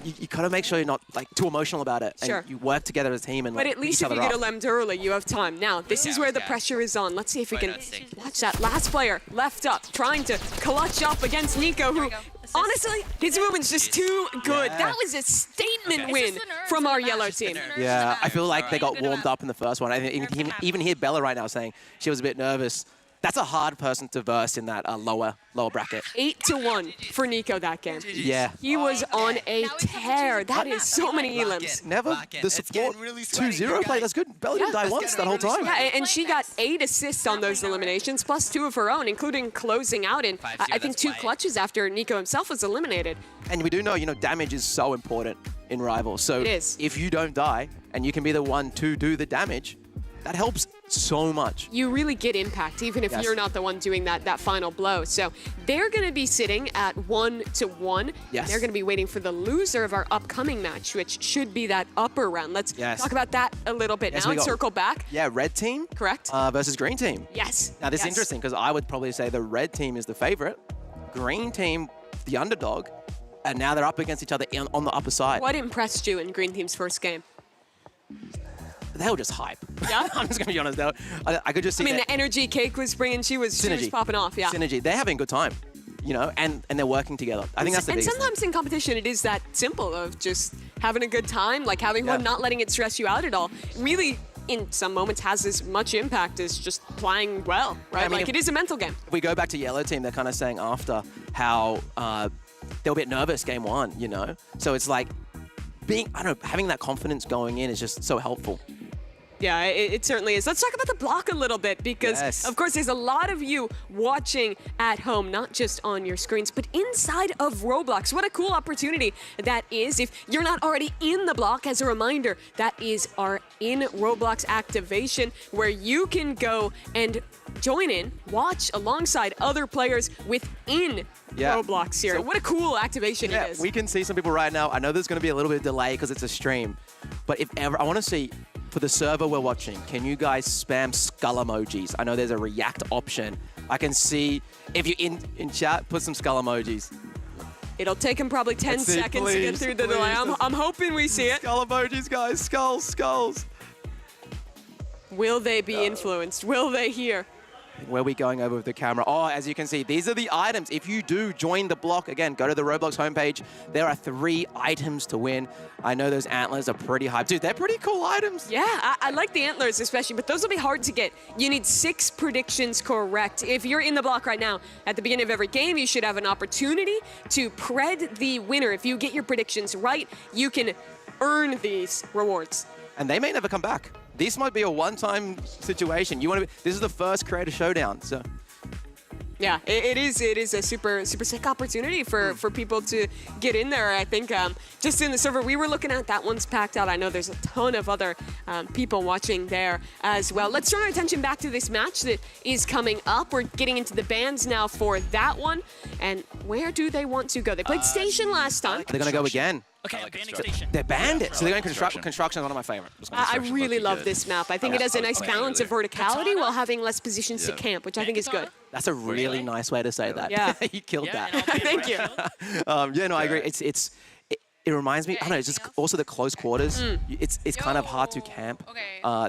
you gotta make sure you're not like too emotional about it. Sure. And you work together as a team and But like, at least beat if each you other get up. elimed early, you have time. Now, this is where the pressure is on. Let's see if we can watch that last player left up, trying to clutch up against Nico, who, honestly, his movement's just too good. Yeah. That was a statement win from our yellow team. Yeah, I feel like they got warmed up in the first one. I even hear Bella right now saying she was a bit nervous. That's a hard person to verse in that lower bracket. 8-1 for Nico that game. Yeah. He was on a tear. That is so many elims. Never the support 2-0 play. That's good. Bella didn't die once that whole time. Yeah, and she got 8 assists on those eliminations, plus 2 of her own, including closing out in, I think, 2 clutches after Nico himself was eliminated. And we do know, damage is so important in Rivals. So It is. if you don't die and you can be the one to do the damage, that helps so much. You really get impact, even if you're not the one doing that final blow. So they're going to be sitting at 1-1. Yes. They're going to be waiting for the loser of our upcoming match, which should be that upper round. Let's talk about that a little bit now and circle back. Yeah, red team. Correct. Versus green team. Yes. Now this is interesting because I would probably say the red team is the favorite, green team the underdog, and now they're up against each other on the upper side. What impressed you in green team's first game? They were just hype. Yeah? I'm just going to be honest. I could just see the energy Cake was bringing, she was popping off, yeah. Synergy. They're having a good time, and they're working together. I think that's the biggest sometimes in competition, it is that simple of just having a good time, like having fun, not letting it stress you out at all. Really, in some moments, has as much impact as just playing well, right? I mean, it is a mental game. If we go back to yellow team, they're kind of saying after how they were a bit nervous game 1, So it's like having that confidence going in is just so helpful. Yeah, it certainly is. Let's talk about the block a little bit because, of course, there's a lot of you watching at home, not just on your screens, but inside of Roblox. What a cool opportunity that is. If you're not already in the block, as a reminder, that is our in Roblox activation where you can go and join in, watch alongside other players within Roblox here. So, what a cool activation it is. We can see some people right now. I know there's going to be a little bit of delay because it's a stream, but if ever, I want to see, for the server we're watching, can you guys spam skull emojis? I know there's a react option. I can see, if you in chat, put some skull emojis. It'll take him probably 10 seconds to get through the delay. I'm hoping we see it. Skull emojis, guys. Skulls. Will they be influenced? Will they hear? Where are we going over with the camera? Oh, as you can see, these are the items. If you do join the block, again, go to the Roblox homepage. There are 3 items to win. I know those antlers are pretty hyped. Dude, they're pretty cool items. Yeah, I like the antlers especially, but those will be hard to get. You need 6 predictions correct. If you're in the block right now, at the beginning of every game, you should have an opportunity to pred the winner. If you get your predictions right, you can earn these rewards. And they may never come back. This might be a one-time situation. This is the first creator showdown, so. Yeah, it is a super sick opportunity for people to get in there. I think just in the server we were looking at, that one's packed out. I know there's a ton of other people watching there as well. Let's turn our attention back to this match that is coming up. We're getting into the bands now for that one. And where do they want to go? They played Station last time. They're going to go again. Okay, banning station. They're bandits, so they're going construction. Construction is one of my favorite. I really love this map. I think it has a nice balance of verticality while having less positions to camp, which I think is good. That's a really nice way to say that. Yeah. You killed that. Thank you. I agree. It reminds me, I don't know, it's just also the close quarters. It's kind of hard to camp.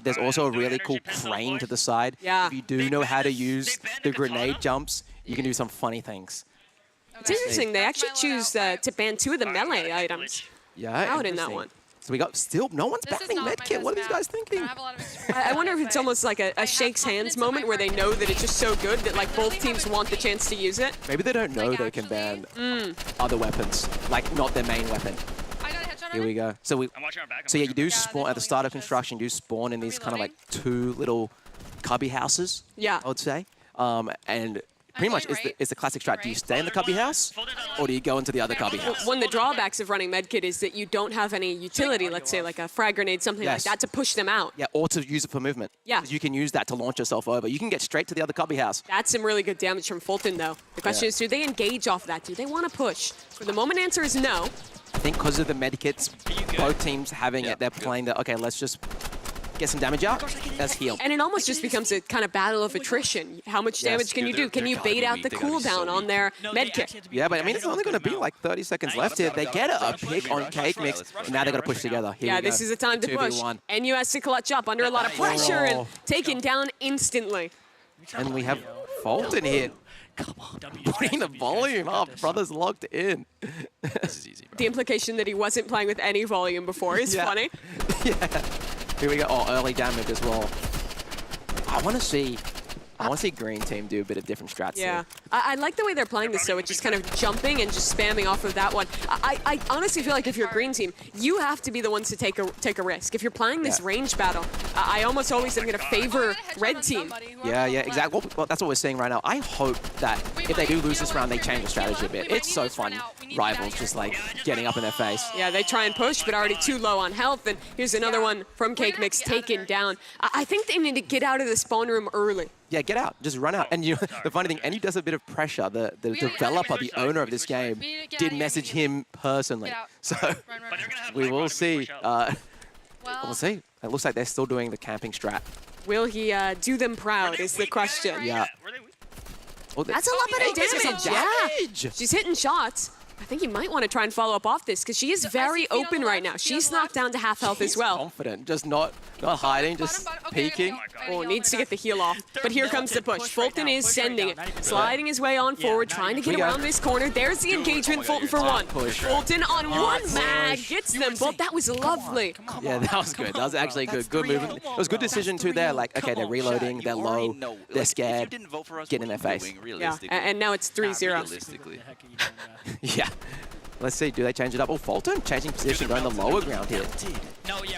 There's also a really cool crane to the side. Yeah. If you do know how to use the grenade jumps, you can do some funny things. It's interesting. They actually choose to ban 2 of the melee items out in that one. So we got no one's banning medkit. What are these guys thinking? I wonder if it's almost like a shakes hands moment where they know that it's just so good that like both teams want the chance to use it. Maybe they don't know they can ban other weapons, like not their main weapon. Here we go. So yeah, you do spawn at the start of construction. You do spawn in these kind of like 2 little cubby houses. Yeah. I would say, and pretty much it's the classic strat. Do you stay in the cubby house, or do you go into the other cubby house? One of the drawbacks of running medkit is that you don't have any utility, let's say like a frag grenade, something like that, to push them out. Yeah, or to use it for movement. Yeah. You can use that to launch yourself over. You can get straight to the other cubby house. That's some really good damage from Fulton, though. The question is, do they engage off that? Do they want to push? For the moment, answer is no. I think because of the medkits, both teams having it, they're playing that, okay, let's just get some damage out, let's heal. And it almost just becomes a kind of battle of attrition. How much damage can you do? Can you bait out the cooldown on their medkit? Yeah, but I mean, it's only going to be like 30 seconds left here. They get a pick on Cake Mix, and now they're going to push together. Here this is the time to push. NU has to clutch up under a lot of pressure and taken down instantly. And we have Fulton here. Putting the volume up. Brother's locked in. This is easy, bro. The implication that he wasn't playing with any volume before is funny. Yeah. Here we go. Oh, early damage as well. I want to see green team do a bit of different strats. Yeah. I like the way they're playing this, though. It's just kind of jumping and just spamming off of that one. I honestly feel like if you're a green team, you have to be the ones to take a risk. If you're playing this range battle, I almost always am going to favor red team. Yeah, exactly. Well, that's what we're seeing right now. I hope that if they do lose this round, they change the strategy a bit. It's so fun. Rivals just like getting up in their face. Yeah, they try and push, but already too low on health. And here's another one from Cake Mix taken down. I think they need to get out of the spawn room early. Yeah, get out. Just run out. And the funny thing, NU does a bit of pressure. The developer, the owner of this game, did message him personally. So we will see. We'll see. It looks like they're still doing the camping strat. Will he do them proud is the question. Yeah. Oh, that's a lot better damage. Yeah. She's hitting shots. I think you might want to try and follow up off this because she is very open right now. She's knocked down to half health as well. Confident, just not hiding, just peeking. Oh, needs to get the heal off. But here comes the push. Fulton is sending it, sliding his way on forward, trying to get around this corner. There's the engagement, Fulton for one. Fulton on one mag, gets them both. That was lovely. Yeah, that was good. That was actually good. Good movement. It was a good decision too there. Like, okay, they're reloading, they're low, they're scared. Get in their face. Yeah, and now it's 3-0. Yeah. Let's see, do they change it up? Oh, Fulton changing position, going the lower ground here.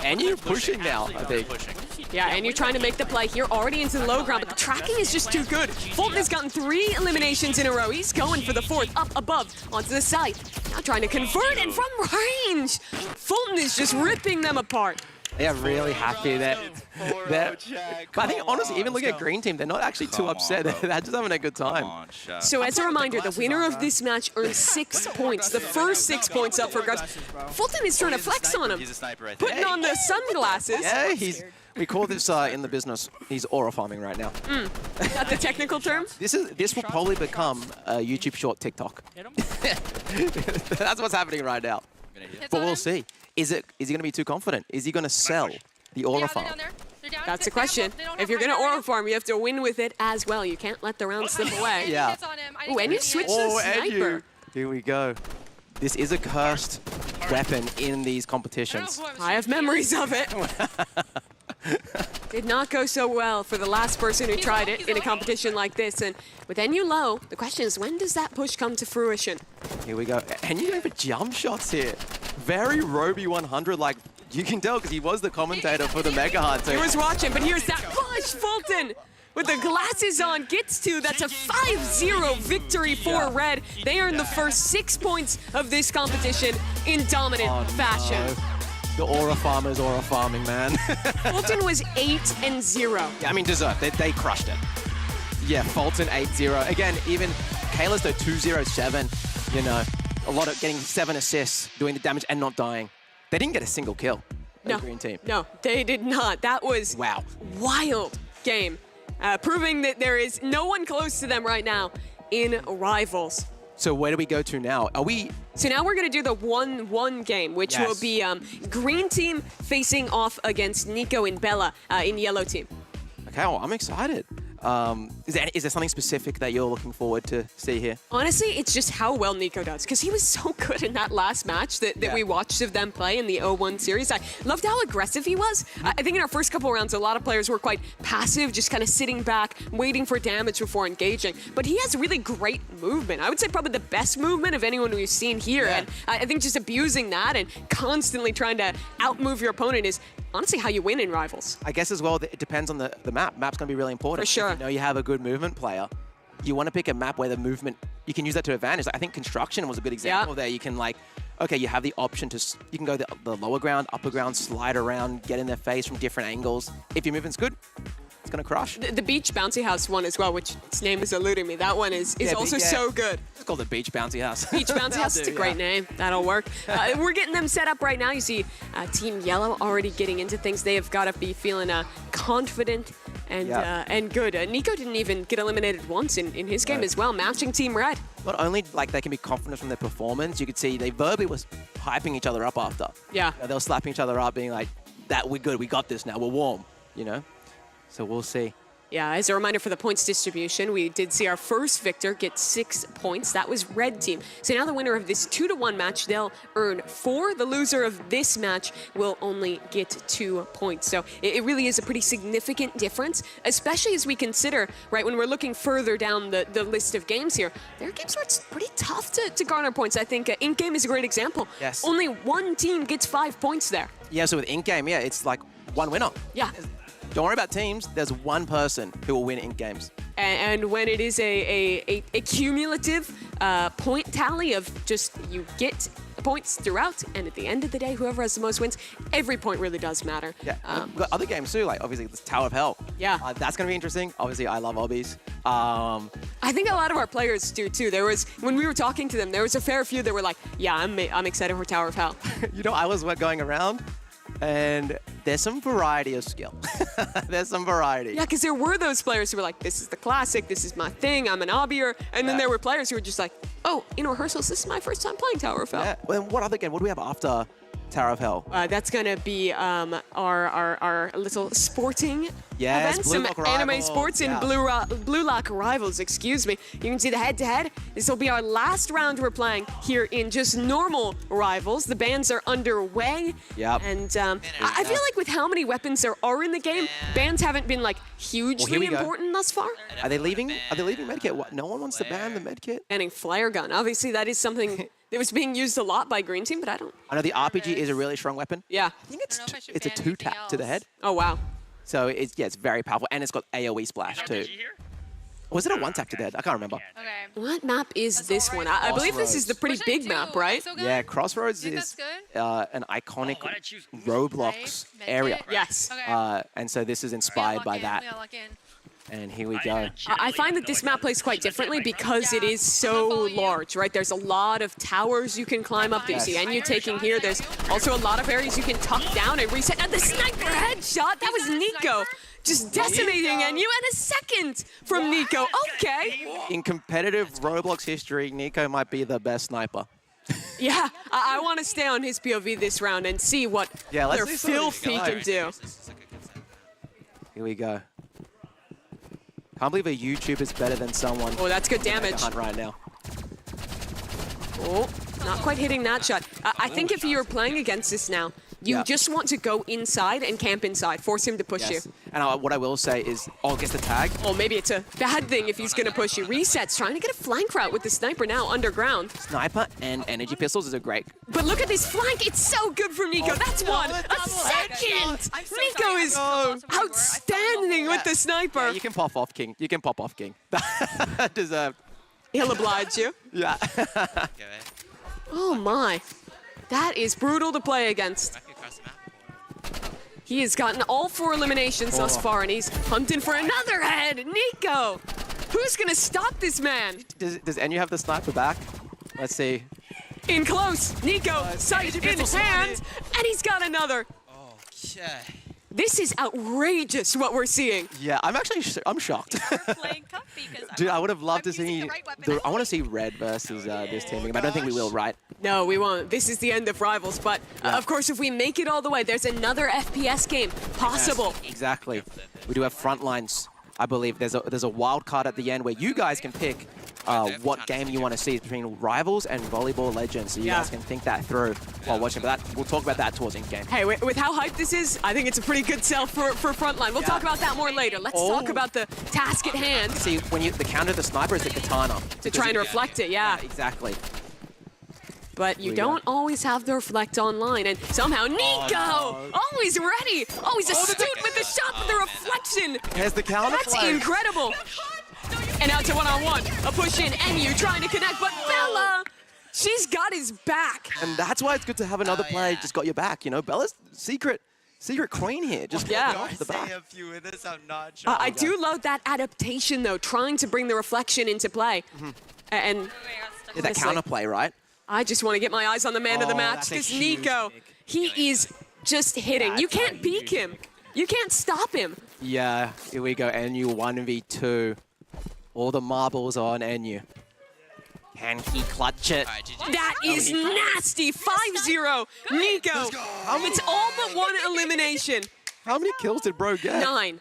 And you're pushing now, I think. Yeah, and you're trying to make the play here, already into the low ground, but the tracking is just too good. Fulton has gotten 3 eliminations in a row. He's going for the 4th, up above, onto the side. Now trying to convert, and from range, Fulton is just ripping them apart. They're really happy that. But I think, honestly, even looking at Green Team, they're not actually too upset. They're just having a good time. So as a reminder, the winner of this match earns 6 points. The first 6 points up for grabs. Fulton is trying to flex on him. Putting on the sunglasses. Yeah, we call this in the business, he's aura farming right now. Is that the technical term? This will probably become a YouTube short TikTok. That's what's happening right now. But we'll see. Is he going to be too confident? Is he going to sell the aura farm? That's the question. If you're going to aura farm, you have to win with it as well. You can't let the round slip away. Yeah. Oh, and you switch to the sniper. Here we go. This is a cursed weapon in these competitions. I have memories of it. Did not go so well for the last person who tried it in a competition like this. And with NU low, the question is, when does that push come to fruition? Here we go. And you going for jump shots here. Very Roby 100, like you can tell because he was the commentator for the Mega Hunt. He was watching, but here's that push. Fulton with the glasses on gets to. That's a 5-0 victory for Red. They earned the first 6 points of this competition in dominant fashion. No. The aura farmers aura farming, man. Fulton was 8-0. Yeah, I mean, deserved. They crushed it. Yeah, Fulton 8-0. Again, even Kayla's though 2-0-7. You know, a lot of getting 7 assists, doing the damage and not dying. They didn't get a single kill. No, Green team. No, they did not. That was wild game, proving that there is no one close to them right now in Rivals. So where do we go to now? So now we're going to do the 1-1 game, which will be Green Team facing off against Nico and Bella in Yellow Team. Okay, well, I'm excited. Is there something specific that you're looking forward to see here? Honestly, it's just how well Nico does, because he was so good in that last match that we watched of them play in the 0-1 series. I loved how aggressive he was. I think in our first couple rounds, a lot of players were quite passive, just kind of sitting back, waiting for damage before engaging. But he has really great movement. I would say probably the best movement of anyone we've seen here. And I think just abusing that and constantly trying to outmove your opponent is honestly how you win in Rivals. I guess as well, it depends on the map. Map's going to be really important. For sure. If you know you have a good movement player, you want to pick a map where the movement, you can use that to advantage. Like, I think construction was a good example there. You can like, okay, you have the option to, you can go the lower ground, upper ground, slide around, get in their face from different angles. If your movement's good, it's going to crush. The beach bouncy house one as well, which its name is eluding me. That one is also so good. It's called the beach bouncy house. Beach bouncy house, it's a great name. That'll work. We're getting them set up right now. You see Team Yellow already getting into things. They have got to be feeling confident and good. Nico didn't even get eliminated once in his game as well, matching Team Red. Not only like they can be confident from their performance, you could see they verbally was hyping each other up after. Yeah. They were slapping each other up, being like, "That we're good, we got this now, we're warm," you know. So we'll see. Yeah, as a reminder for the points distribution, we did see our first victor get 6 points. That was Red Team. So now the winner of this 2-1 match, they'll earn 4. The loser of this match will only get 2 points. So it really is a pretty significant difference, especially as we consider, right, when we're looking further down the list of games here, there are games where it's pretty tough to garner points. I think in-game is a great example. Yes. Only one team gets 5 points there. Yeah, so with in-game, yeah, it's like one winner. Yeah. Don't worry about teams. There's one person who will win in games. And when it is a cumulative point tally of just you get points throughout, and at the end of the day, whoever has the most wins, every point really does matter. Yeah, we've got other games too, like obviously this Tower of Hell. Yeah. That's going to be interesting. Obviously, I love obbies. I think a lot of our players do too. There was, when we were talking to them, there was a fair few that were like, yeah, I'm excited for Tower of Hell. You know, I was going around, and there's some variety of skill. There's some variety. Yeah, because there were those players who were like, this is the classic, this is my thing, I'm an obbier. And then there were players who were just like, oh, in rehearsals, this is my first time playing Tower of Hell. Yeah. Well, what other game? What do we have after Tower of Hell? That's going to be our little sporting events, Blue some Lock anime Rivals, sports in Blue Lock Rivals, excuse me. You can see the head-to-head. This will be our last round we're playing here in just normal Rivals. The bans are underway. Yep. And I feel like with how many weapons there are in the game, bans haven't been like hugely important thus far. Are they leaving medkit? What? No one wants to ban the medkit? Banning flare gun. Obviously, that is something that was being used a lot by Green Team, but I don't. I know the RPG is a really strong weapon. Yeah. I think it's a 2-tap to the head. Oh, wow. So it's very powerful, and it's got AoE splash too. Was it a 1-tap to the head? I can't remember. Okay. What map is this one? I believe this is the pretty big map, right? Yeah, Crossroads is an iconic Roblox area. Yes. And so this is inspired by that. And here we go. I find that this map plays quite differently because it is so large, right? There's a lot of towers you can climb up that you see NU taking here. There's also a lot of areas you can tuck down and reset. Now the sniper headshot, that was Nico. Just decimating NU, and a second from Nico. Okay. In competitive Roblox history, Nico might be the best sniper. Yeah, I want to stay on his POV this round and see what their filth he can do. Here we go. Can't believe a YouTuber's better than someone. Oh, that's good damage. Hunt right now. Oh, not quite hitting that shot. I think if you're playing against this now, you just want to go inside and camp inside. Force him to push you. And what I will say is, gets the tag. Oh, maybe it's a bad thing if he's going to push you. Resets, trying to get a flank route with the sniper now underground. Sniper and energy pistols is a great. But look at this flank. It's so good from Nico. That's one. A second. Nico is outstanding with the sniper. Yeah, you can pop off, King. You can pop off, King. Deserved. He'll oblige you. Yeah. Oh, my. That is brutal to play against. He has gotten all 4 eliminations thus far, and he's hunting for another head. Nico! Who's going to stop this man? Does NU have the sniper back? Let's see. In close. Nico, sight in hand, and he's got another. Okay. This is outrageous what we're seeing. Yeah, I'm shocked. Dude, I would have loved to see. I want to see Red versus this team. I don't think we will, right? No, we won't. This is the end of Rivals. But of course, if we make it all the way, there's another FPS game possible. Yes, exactly. We do have Frontlines. I believe there's a wild card at the end where you guys can pick what game you want to see between Rivals and Volleyball Legends. So you guys can think that through while watching. But we'll talk about that towards in-game. Hey, with how hyped this is, I think it's a pretty good sell for Frontline. We'll talk about that more later. Let's talk about the task at hand. See, when the counter to the sniper is the katana. To try and reflect it, yeah. Exactly. But you don't always have the reflect online, and somehow Nico, always ready, always astute with the shot with the reflection. Has the counter. That's incredible. And out to one-on-one. A push in, NU trying to connect, but Bella, she's got his back. And that's why it's good to have another player just got your back. You know, Bella's secret queen here. Just off the back. A few of this, I'm not sure. I do love that adaptation, though, trying to bring the reflection into play. And that counterplay, right? I just want to get my eyes on the man of the match, because Nico, he is just hitting. You can't peek him. You can't stop him. Yeah, here we go, NU 1v2. All the marbles on NU. Can he clutch it? That is nasty. 5-0, Nico. It's all but one elimination. How many kills did bro get? 9.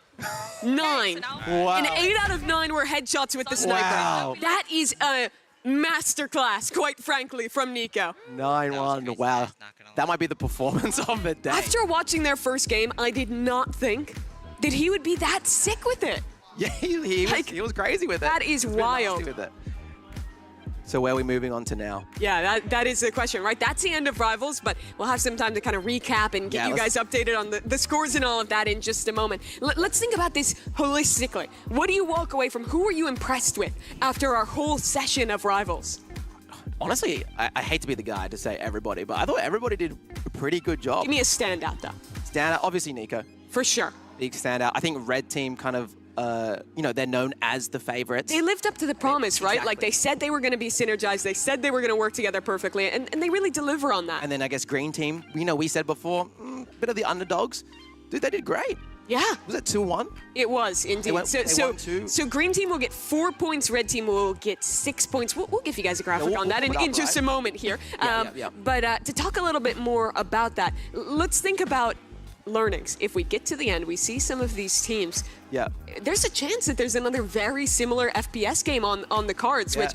9. Wow. And 8 out of 9 were headshots with the sniper. Wow. That is a masterclass, quite frankly, from Nico. 9-1, wow. That might be the performance of the day. After watching their first game, I did not think that he would be that sick with it. Yeah, he was crazy with it. That is wild. With it. So where are we moving on to now? Yeah, that is the question, right? That's the end of Rivals, but we'll have some time to kind of recap and get you guys updated on the scores and all of that in just a moment. Let's think about this holistically. What do you walk away from? Who are you impressed with after our whole session of Rivals? Honestly, I hate to be the guy to say everybody, but I thought everybody did a pretty good job. Give me a standout, though. Standout, obviously Nico. For sure. Big standout. I think Red Team kind of, you know, they're known as the favorites. They lived up to the promise, right? Exactly. Like, they said they were going to be synergized. They said they were going to work together perfectly, and they really deliver on that. And then I guess Green Team, you know, we said before, bit of the underdogs. Dude, they did great. Yeah. Was it 2-1? It was, indeed. They won 2. So Green Team will get 4 points, Red Team will get 6 points. We'll give you guys a graphic on that in just a moment here. But to talk a little bit more about that, let's think about learnings. If we get to the end, we see some of these teams. Yeah. There's a chance that there's another very similar FPS game on the cards, which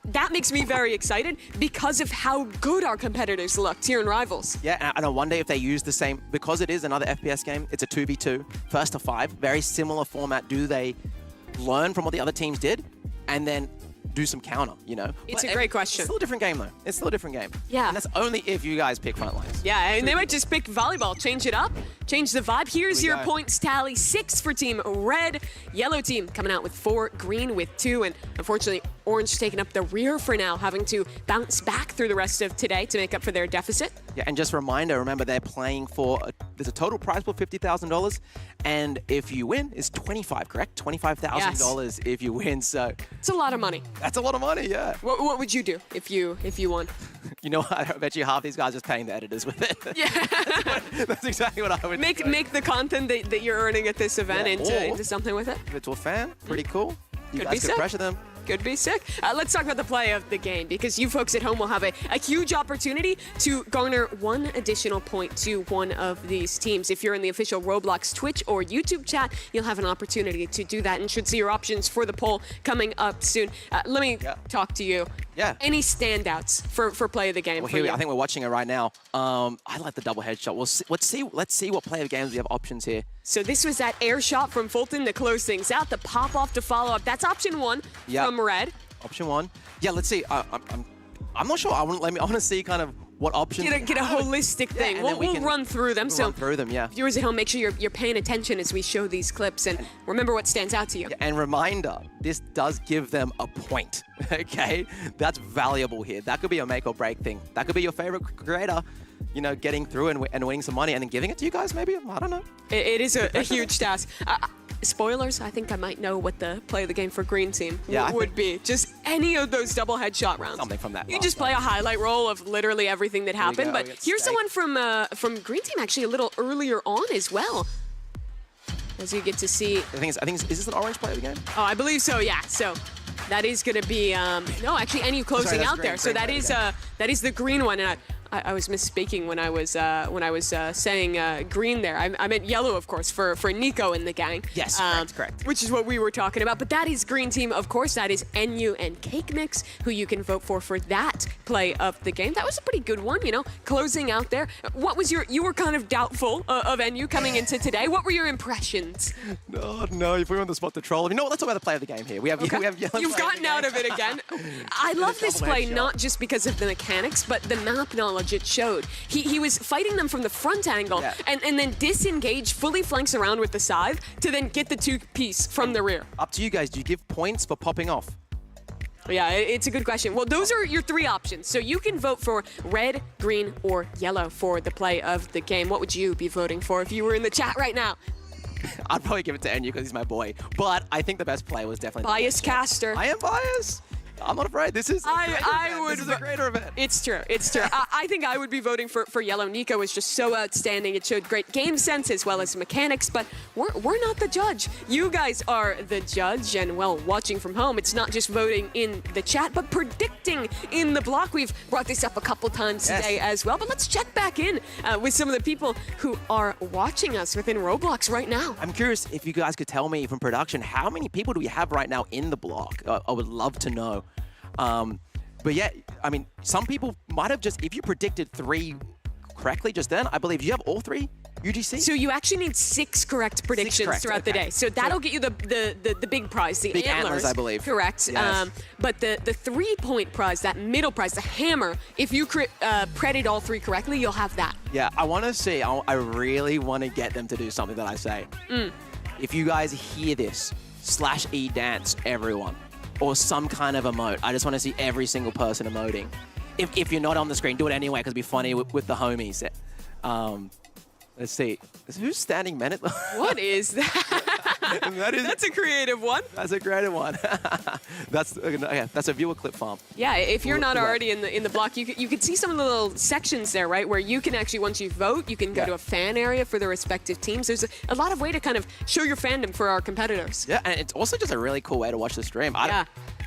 that makes me very excited because of how good our competitors looked here in Rivals. Yeah, and I wonder if they use the same, because it is another FPS game, it's a 2v2, first to 5, very similar format. Do they learn from what the other teams did and then do some counter, you know? It's a great question. It's still a different game, though. It's still a different game. Yeah. And that's only if you guys pick Frontlines. Yeah, and they might just pick volleyball, change it up, change the vibe. Here's your go. points tally. 6 for Team Red. Yellow Team coming out with 4, Green with 2, and unfortunately, Orange taking up the rear for now, having to bounce back through the rest of today to make up for their deficit. Yeah, and just a reminder, remember they're playing for, there's a total prize pool of $50,000, and if you win, it's $25, correct? $25,000 if you win, so. It's a lot of money. That's a lot of money, yeah. What would you do if you won? You know, I bet you half these guys are just paying the editors with it. Yeah. That's exactly what I would make the content that you're earning at this event into something with it. Give it to a fan, pretty cool. You Could guys be could sick. pressure them. Could be sick. Let's talk about the play of the game, because you folks at home will have a huge opportunity to garner 1 additional point to one of these teams. If you're in the official Roblox Twitch or YouTube chat, you'll have an opportunity to do that and should see your options for the poll coming up soon. Let me talk to you. Yeah. Any standouts for play of the game? Well, I think we're watching it right now. I like the double headshot. Let's see what play of games we have options here. So this was that air shot from Fulton to close things out. The pop off to follow up. That's option 1 from Red. Option 1. Yeah, let's see. I'm not sure. I want to see kind of what options. Get a holistic thing. and We'll run through them. Run through them, yeah. Viewers at home, make sure you're paying attention as we show these clips and remember what stands out to you. Yeah, and reminder, this does give them a point. Okay, that's valuable here. That could be a make or break thing. That could be your favorite creator, you know, getting through and winning some money and then giving it to you guys. Maybe, I don't know. It is a huge task. Spoilers, I think I might know what the play of the game for Green Team would be. Just any of those double headshot rounds. Something from that. You just play a highlight roll of literally everything that happened. But here's the one from Green Team actually a little earlier on as well. As you get to see. I think is this an orange play of the game? Oh, I believe so, yeah. So that is going to be, no, actually NU closing out there. So that is the green one. And I was misspeaking when I was saying green there. I meant yellow, of course, for Nico and the gang. Yes, correct. Which is what we were talking about. But that is Green Team, of course. That is NU and Cake Mix, who you can vote for that play of the game. That was a pretty good one, you know, closing out there. What was you were kind of doubtful of NU coming into today. What were your impressions? No, you put me on the spot to troll. You know what? Let's talk about the play of the game here. We have yellow. You've gotten out of it again. I love this play not just because of the mechanics, but the map knowledge knowledge it showed. He was fighting them from the front angle and then disengage, fully flanks around with the scythe to then get the 2-piece from the rear. Up to you guys. Do you give points for popping off? Yeah, it's a good question. Well, those are your 3 options. So you can vote for red, green, or yellow for the play of the game. What would you be voting for if you were in the chat right now? I'd probably give it to Enyu because he's my boy. But I think the best play was definitely... Biased caster. I am biased. I'm not afraid. This is this is a greater event. It's true. It's true. I think I would be voting for yellow. Nico was just so outstanding. It showed great game sense as well as mechanics, but we're not the judge. You guys are the judge, and well, watching from home, it's not just voting in the chat, but predicting in the block. We've brought this up a couple times today as well, but let's check back in with some of the people who are watching us within Roblox right now. I'm curious if you guys could tell me from production, how many people do we have right now in the block? I would love to know. But yeah, I mean, some people might have just, if you predicted 3 correctly just then, I believe you have all 3 UGC? So you actually need 6 correct predictions throughout the day. So that'll get you the big prize, the big antlers, I believe. Correct. Yes. But the 3-point prize, that middle prize, the hammer, if you predicted all 3 correctly, you'll have that. Yeah, I want to see, I really want to get them to do something that I say. If you guys hear this, /E dance, everyone. Or some kind of emote. I just want to see every single person emoting. If you're not on the screen, do it anyway, because it'd be funny with the homies. Let's see. Who's standing men at the... What is that? That's a creative one. That's a creative one. That's a viewer clip farm. Yeah, if you're not already in the block, you can see some of the little sections there, right? Where you can actually, once you vote, you can go to a fan area for the respective teams. There's a lot of way to kind of show your fandom for our competitors. Yeah, and it's also just a really cool way to watch the stream.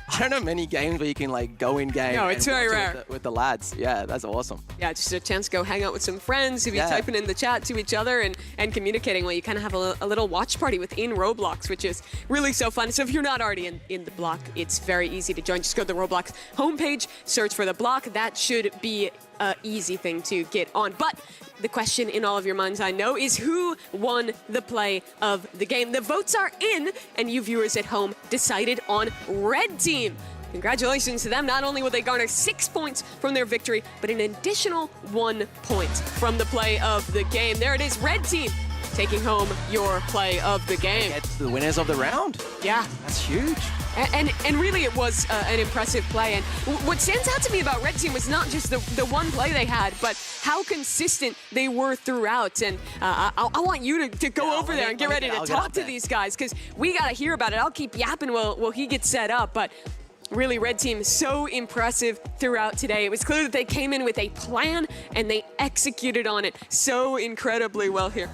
I don't know many games where you can like go in game. No, it's very rare. With the lads. Yeah, that's awesome. Yeah, just a chance to go hang out with some friends, be typing in the chat to each other and communicating. Well, you kind of have a little watch party within Roblox, which is really so fun. So if you're not already in the block, it's very easy to join. Just go to the Roblox homepage, search for the block. That should be an easy thing to get on. But the question in all of your minds, I know, is who won the play of the game? The votes are in, and you viewers at home decided on Red Team. Congratulations to them. Not only will they garner 6 points from their victory, but an additional 1 point from the play of the game. There it is, Red Team taking home your play of the game. Get the winners of the round. Yeah. That's huge. And really, it was an impressive play. And what stands out to me about Red Team was not just the one play they had, but how consistent they were throughout. And I want you to go over there and get ready to talk to these guys, because we got to hear about it. I'll keep yapping while he gets set up. But really, Red Team, so impressive throughout today. It was clear that they came in with a plan, and they executed on it so incredibly well here.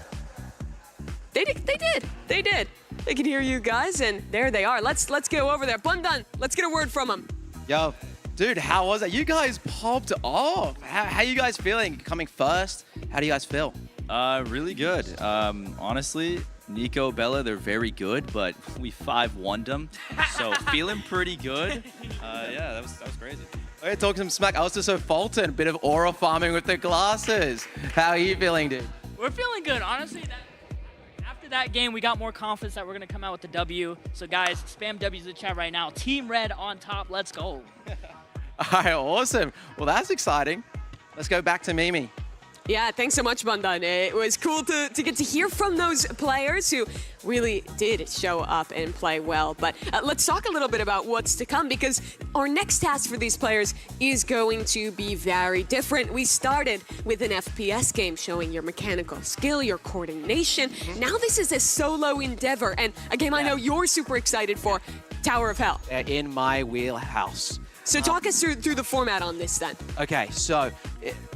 They did. They can hear you guys, and there they are. Let's go over there. Bundan, let's get a word from them. Yo, dude, how was that? You guys popped off. How you guys feeling? Coming first, how do you guys feel? Really good. Honestly, Nico, Bella, they're very good, but we 5-1'd them, so feeling pretty good. Yeah, that was crazy. Okay, talking some smack. Also, so Fulton, bit of aura farming with the glasses. How are you feeling, dude? We're feeling good, honestly. After that game, we got more confidence that we're going to come out with the W. So, guys, spam W's in the chat right now. Team Red on top. Let's go. All right, awesome. Well, that's exciting. Let's go back to Mimi. Yeah, thanks so much, Bundan. It was cool to get to hear from those players who really did show up and play well. But let's talk a little bit about what's to come, because our next task for these players is going to be very different. We started with an FPS game showing your mechanical skill, your coordination. Now this is a solo endeavor, and a game I know you're super excited for, Tower of Hell. In my wheelhouse. So talk us through the format on this then. Okay, so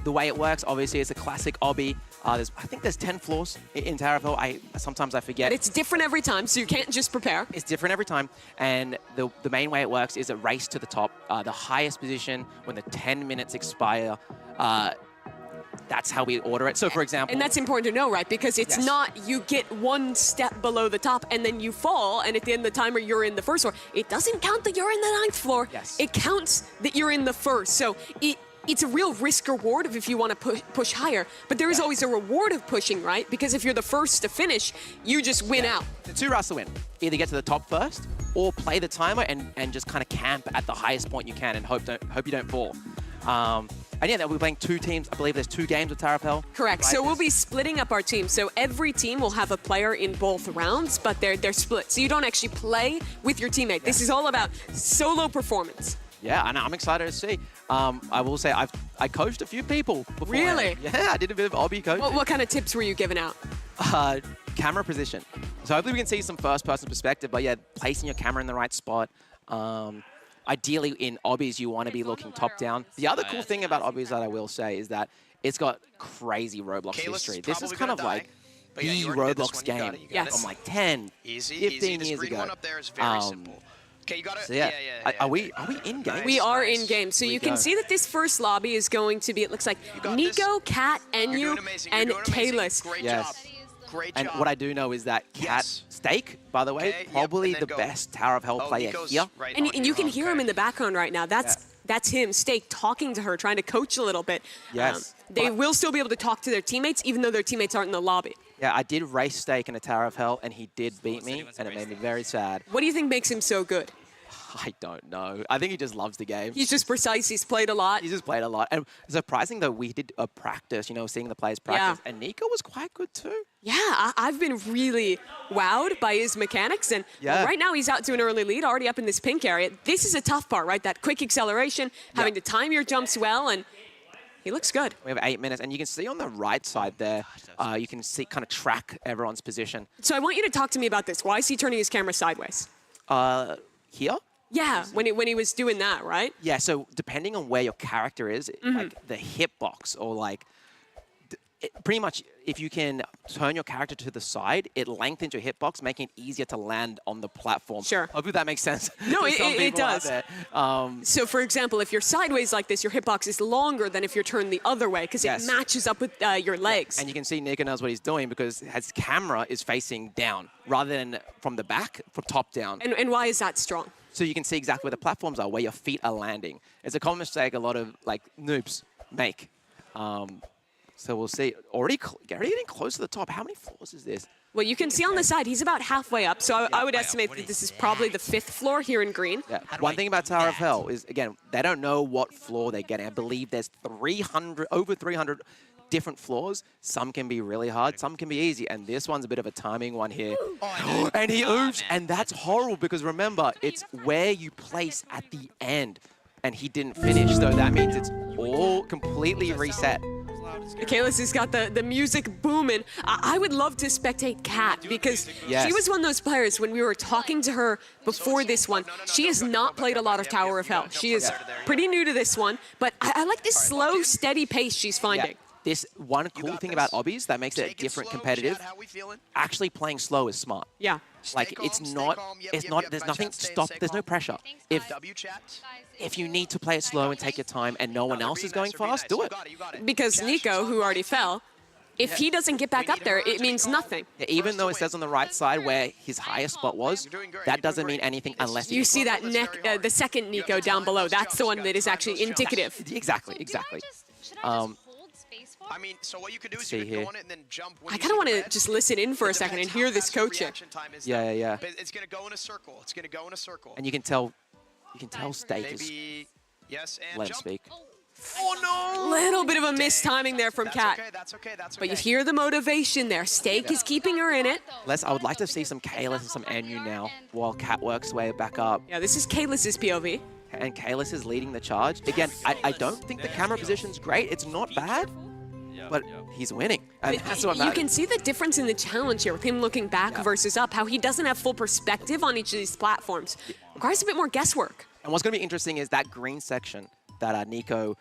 the way it works, obviously, is a classic obby. I think there's 10 floors in Tower of Hell. Sometimes I forget. But it's different every time, so you can't just prepare. It's different every time, and the main way it works is a race to the top. The highest position when the 10 minutes expire. That's how we order it. So, for example... And that's important to know, right? Because it's not you get one step below the top and then you fall, and at the end of the timer, you're in the first floor. It doesn't count that you're in the 9th floor. Yes. It counts that you're in the first. So it's a real risk-reward if you want to push higher. But there is always a reward of pushing, right? Because if you're the first to finish, you just win out. The 2 routes to win. Either get to the top first, or play the timer and just kind of camp at the highest point you can and hope you don't fall. And yeah, we're playing 2 teams. I believe there's 2 games with Tower of Hell. Correct. Right? So we'll be splitting up our team. So every team will have a player in both rounds, but they're split. So you don't actually play with your teammate. This is all about solo performance. Yeah, and I'm excited to see. I will say I coached a few people before. Really? Yeah, I did a bit of obby coaching. What kind of tips were you giving out? Camera position. So hopefully we can see some first-person perspective, but yeah, placing your camera in the right spot. Ideally, in obbies, you want to be looking top-down. The other cool thing about obbies that I will say is that it's got crazy Roblox history. This is kind of like the Roblox game from like 10, 15 years ago. Okay, you got it. So yeah, are we in game? We are in game. So you can see that this first lobby is going to be, it looks like Nico, Kat, Enyu, and Kalis. Yes. And what I do know is that Kat Steak, by the way, probably the best Tower of Hell player here. And you can hear him in the background right now. That's him, Steak, talking to her, trying to coach a little bit. Yes. They will still be able to talk to their teammates, even though their teammates aren't in the lobby. Yeah, I did race Steak in a Tower of Hell, and he did beat me, and it made me very sad. What do you think makes him so good? I don't know. I think he just loves the game. He's just precise. He's played a lot. He's just played a lot. And surprising, though, we did a practice, seeing the players practice. Yeah. And Nico was quite good, too. Yeah, I've been really wowed by his mechanics. And right now he's out to an early lead, already up in this pink area. This is a tough part, right? That quick acceleration, having to time your jumps well, and he looks good. We have 8 minutes, and you can see on the right side there, you can see kind of track everyone's position. So I want you to talk to me about this. Why is he turning his camera sideways? Here? Yeah, when he was doing that, right? Yeah, so depending on where your character is, like the hitbox or like, pretty much if you can turn your character to the side, it lengthens your hitbox, making it easier to land on the platform. Sure. Hopefully that makes sense. No, to some it people out does. there. So for example, if you're sideways like this, your hitbox is longer than if you're turned the other way because it matches up with your legs. And you can see Nico knows what he's doing because his camera is facing down rather than from the back, from top down. And why is that strong? So you can see exactly where the platforms are, where your feet are landing. It's a common mistake a lot of like noobs make. So we'll see. Already getting close to the top. How many floors is this? Well, you can see on the side, he's about halfway up. So I would estimate that this is probably the 5th floor here in green. Yeah. One thing about Tower of Hell is, again, they don't know what floor they're getting. I believe there's over 300 different floors. Some can be really hard, some can be easy, and this one's a bit of a timing one here. And he oops, and that's horrible because remember, it's where you place at the end, and he didn't finish, so that means it's all completely reset. Kalis has got the music booming. I would love to spectate Kat because she was one of those players when we were talking to her before this one. She has not played a lot of Tower of Hell. She is pretty new to this one, but I like this slow, steady pace she's finding. Yeah. This one cool thing about obbies that makes it different competitive, actually playing slow is smart. Yeah. Like there's nothing to stop, there's no pressure. If you need to play it slow and take your time and no one else is going fast, do it. Because Nico, who already fell, if he doesn't get back up there, it means nothing. Yeah, even though it says on the right side where his highest spot was, that doesn't mean anything unless you see that the second Nico down below. That's the one that is actually indicative. Exactly. I mean, so what you could do is you could go on it and then jump. I kind of want to just listen in for a second and hear this coaching. Yeah. It's going to go in a circle. It's going to go in a circle. And you can tell Steak is let him speak. Oh no! Little bit of a mistiming there from Kat. That's okay. But you hear the motivation there. Steak is keeping her in it. I would like to see some Kalis and some Enyu now while Kat works her way back up. Yeah, this is Kalis's POV. And Kalis is leading the charge. Again, I don't think the camera position's great. It's not bad, but he's winning. And that's what you can see the difference in the challenge here with him looking back versus up, how he doesn't have full perspective on each of these platforms. Requires a bit more guesswork. And what's going to be interesting is that green section that Nico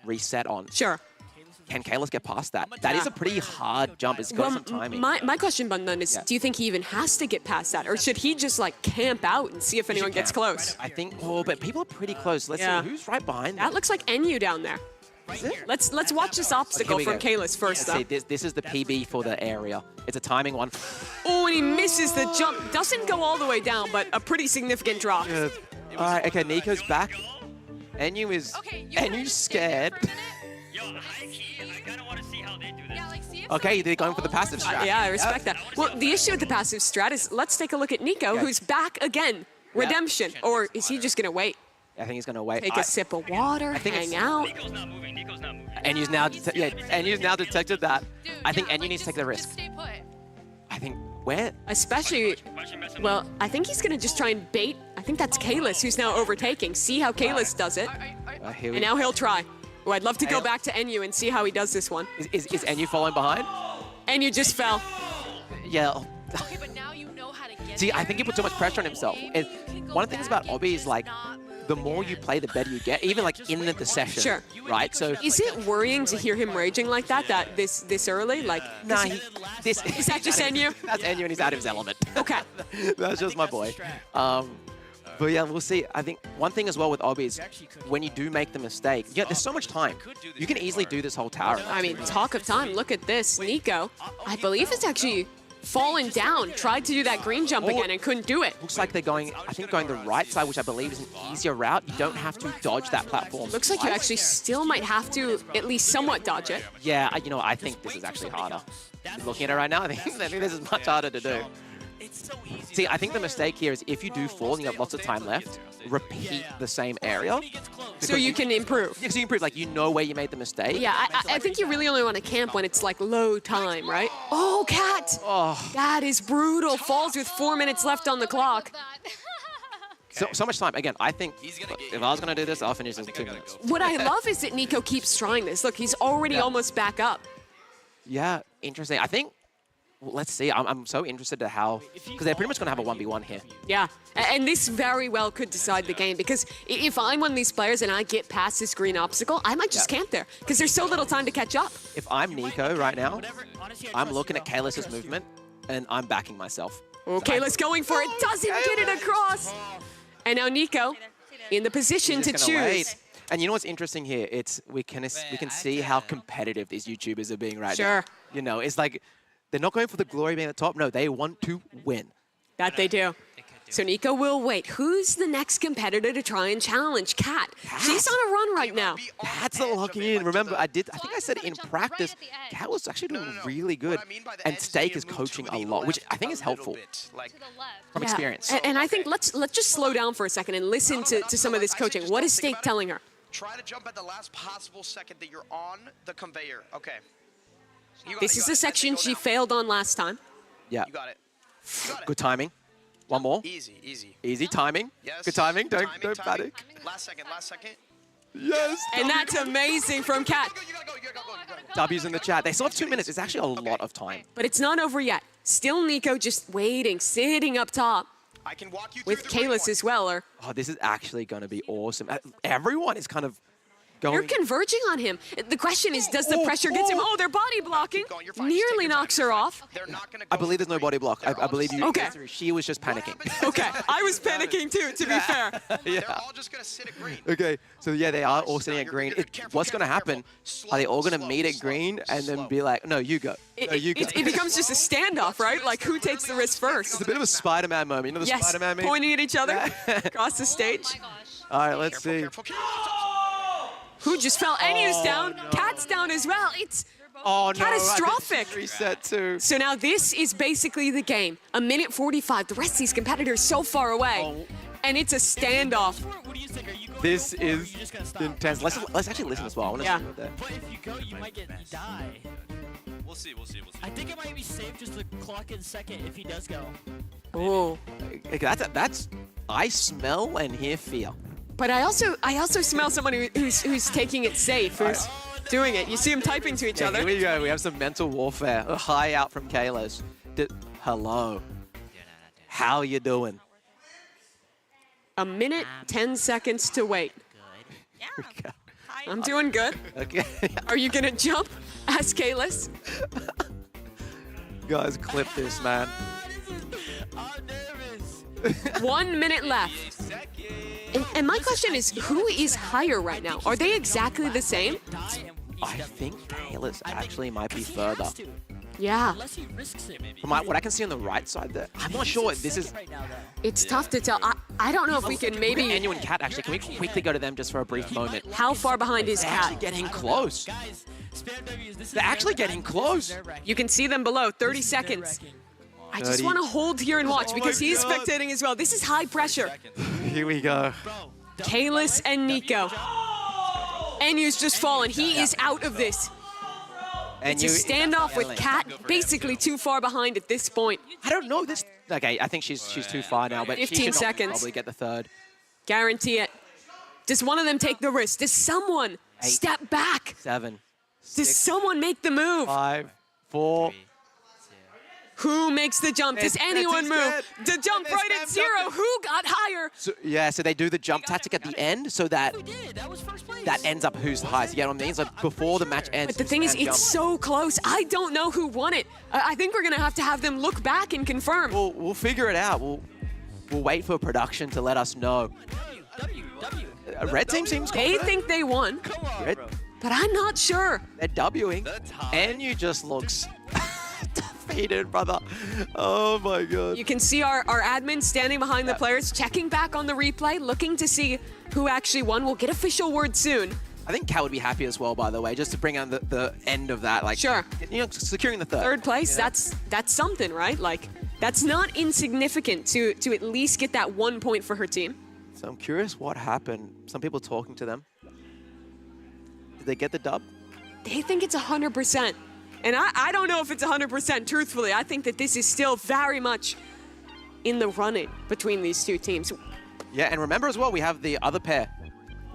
reset on. Sure. Can Kalis get past that? That is a pretty hard jump. It's got some timing. My question, Bundan, is do you think he even has to get past that? Or should he just like camp out and see if anyone gets close? I think, but people are pretty close. Let's see who's right behind that. Looks like Enyu down there. Is it? Let's watch this obstacle from Kalis first, though. See, this is the PB for the area. It's a timing one. Oh, and he misses the jump. Doesn't go all the way down, but a pretty significant drop. All right, okay, Nico's back. Enyu's scared. Okay, they're going for the passive strat. Yeah, I respect that. Well, the issue with the passive strat is let's take a look at Nico, who's back again. Redemption. Or is he just going to wait? I think he's going to wait. Take a sip of water, hang out. Nico's not moving. Nico's not moving. Enyu's now, Enyu's now detected that. I think Enyu needs to take the risk. Stay put. I think where? Especially, well, I think he's going to just try and bait. I think that's Kalis who's now overtaking. See how Kalis does it. And now he'll try. Oh, I'd love to go back to Enyu and see how he does this one. Is Enyu following behind? Enyu just fell. Yeah. Okay, but now you know how to get See, I there. think he put too much pressure on himself. And one of the things about Obby is like, the more you play, the better you get, even like in the session. Sure. Right? So Is it worrying to hear him raging like that this early? Like, nah, this is that just Enyu? That's Enyu and he's out of his element. Okay. That's just my boy. But yeah, we'll see. I think one thing as well with Obby is when you do make the mistake, yeah, there's so much time. You can easily do this whole tower. I mean, talk of time. Look at this. Nico, I believe it's actually fallen down. Tried to do that green jump again and couldn't do it. Looks like they're going, I think, going the right side, which I believe is an easier route. You don't have to dodge that platform. Looks like you actually still might have to at least somewhat dodge it. Yeah, you know, I think this is actually harder. Looking at it right now, I think this is much harder to do. See, I think the mistake here is if you do fall and you have lots of time left, repeat the same area. So you can improve. Yeah, so you improve, like you know where you made the mistake. Yeah, I think you really only want to camp when it's like low time, right? Oh, Cat! Oh. That is brutal. Falls with 4 minutes left on the clock. So much time. Again, I think if I was going to do this, I'll finish this in 2 minutes. What I love is that Nico keeps trying this. Look, he's already almost back up. Yeah, interesting. I think, well, let's see. I'm so interested to how, because they're pretty much going to have a 1v1 here. Yeah, and this very well could decide the game, because if I'm one of these players and I get past this green obstacle, I might just camp there, because there's so little time to catch up. If I'm Nico right now, I'm looking at Kalis's movement, and I'm backing myself. Okay, let's going for it. Doesn't get it across. And now Nico in the position to choose. Wait. And you know what's interesting here? It's we can see how competitive these YouTubers are being right now. You know, it's like they're not going for the glory being at the top. No, they want to win. That they do. So Nico will wait. Who's the next competitor to try and challenge? Cat. She's on a run right now. Cat's not locking in. Remember, I think I said in practice, Cat was actually doing really good. And Steak is coaching a lot, which I think is helpful from experience. And I think let's just slow down for a second and listen to some of this coaching. What is Steak telling her? Try to jump at the last possible second that you're on the conveyor. Okay. This is the section she failed on last time. Yeah. You got it. Good timing. One more. Easy, easy. Easy timing. Yes. Good timing. Don't panic. Last second, last second. Yes. And that's amazing from Cat. W's in the chat. They still have 2 minutes. It's actually a lot of time. But it's not over yet. Still Nico just waiting, sitting up top. I can walk you with Kalis as well. Oh, this is actually going to be awesome. Everyone is kind of going. You're converging on him. The question is, does the pressure get him? Oh, they're body blocking. Nearly knocks her off. I believe there's no body block. I believe you. Okay. She was just panicking. Okay. I was panicking too, to be fair. Yeah. They're all just going to sit at green. Okay. So yeah, they are all sitting at green. What's going to happen? Are they all going to meet at green and then be like, no, you go. No, you go. It becomes just a standoff, right? Like, who takes the risk first? It's a bit of a Spider-Man moment. You know the Spider-Man meme? Pointing at each other across the stage. All right, let's see. Who just fell? Enyu's down. Cat's down as well. It's catastrophic. Reset too. So now this is basically the game. 1:45. The rest of these competitors so far away. And it's a standoff. This is intense. Let's actually listen as well. I want to see what But if you go, you might die. We'll see. I think it might be safe just to clock in second if he does go. Oh. That's. I smell and hear fear. But I also smell someone who's taking it safe, who's doing it. You see them typing to each other. Here we go. We have some mental warfare. A high out from Kalis. Hello. How you doing? 1 minute, 10 seconds to wait. Good. I'm doing good. Okay. Are you gonna jump? Ask Kalis. Guys, clip this, man. I'm nervous. 1 minute left. And my question is, who is higher right now? Are they exactly the same? I think Kalis actually might be further. Yeah. From what I can see on the right side there, I'm not sure. This is. It's tough to tell. I don't know if we can maybe. Enyu and Cat, actually, can we quickly go to them just for a brief moment? How far behind is They're Cat? actually getting close. They're actually getting close. You can see them below. 30 seconds. I just want to hold here and watch because he's spectating as well. This is high pressure. Here we go. Kalis and Nico. Enyu's just fallen. He is out of this. It's a standoff with Kat basically too far behind at this point. I don't know this. Okay, I think she's too far now, but 15 she should seconds. probably get the third. Guarantee it. Does one of them take the risk? Does someone 8, step back? 7. Does 6, someone make the move? 5, 4. Who makes the jump? Does anyone move? The jump right at 0. Who got higher? So, yeah, so they do the jump tactic at the end so that that ends up who's the highest. You get what I mean? So before the match ends. But the thing is, it's so close. I don't know who won it. I think we're going to have them look back and confirm. We'll figure it out. We'll wait for production to let us know. Red team seems confident. They think they won, Red, but I'm not sure. they're Wing. And you just looks defeated, brother. Oh my god. You can see our admin standing behind the players, checking back on the replay, looking to see who actually won. We'll get official word soon. I think Kat would be happy as well, by the way, just to bring on the end of that. Like, sure. You know, securing the third. Third place, that's something, right? Like, that's not insignificant to at least get that 1 point for her team. So I'm curious what happened. Some people talking to them. Did they get the dub? They think it's 100%. And I don't know if it's 100%, truthfully. I think that this is still very much in the running between these two teams. Yeah, and remember as well, we have the other pair.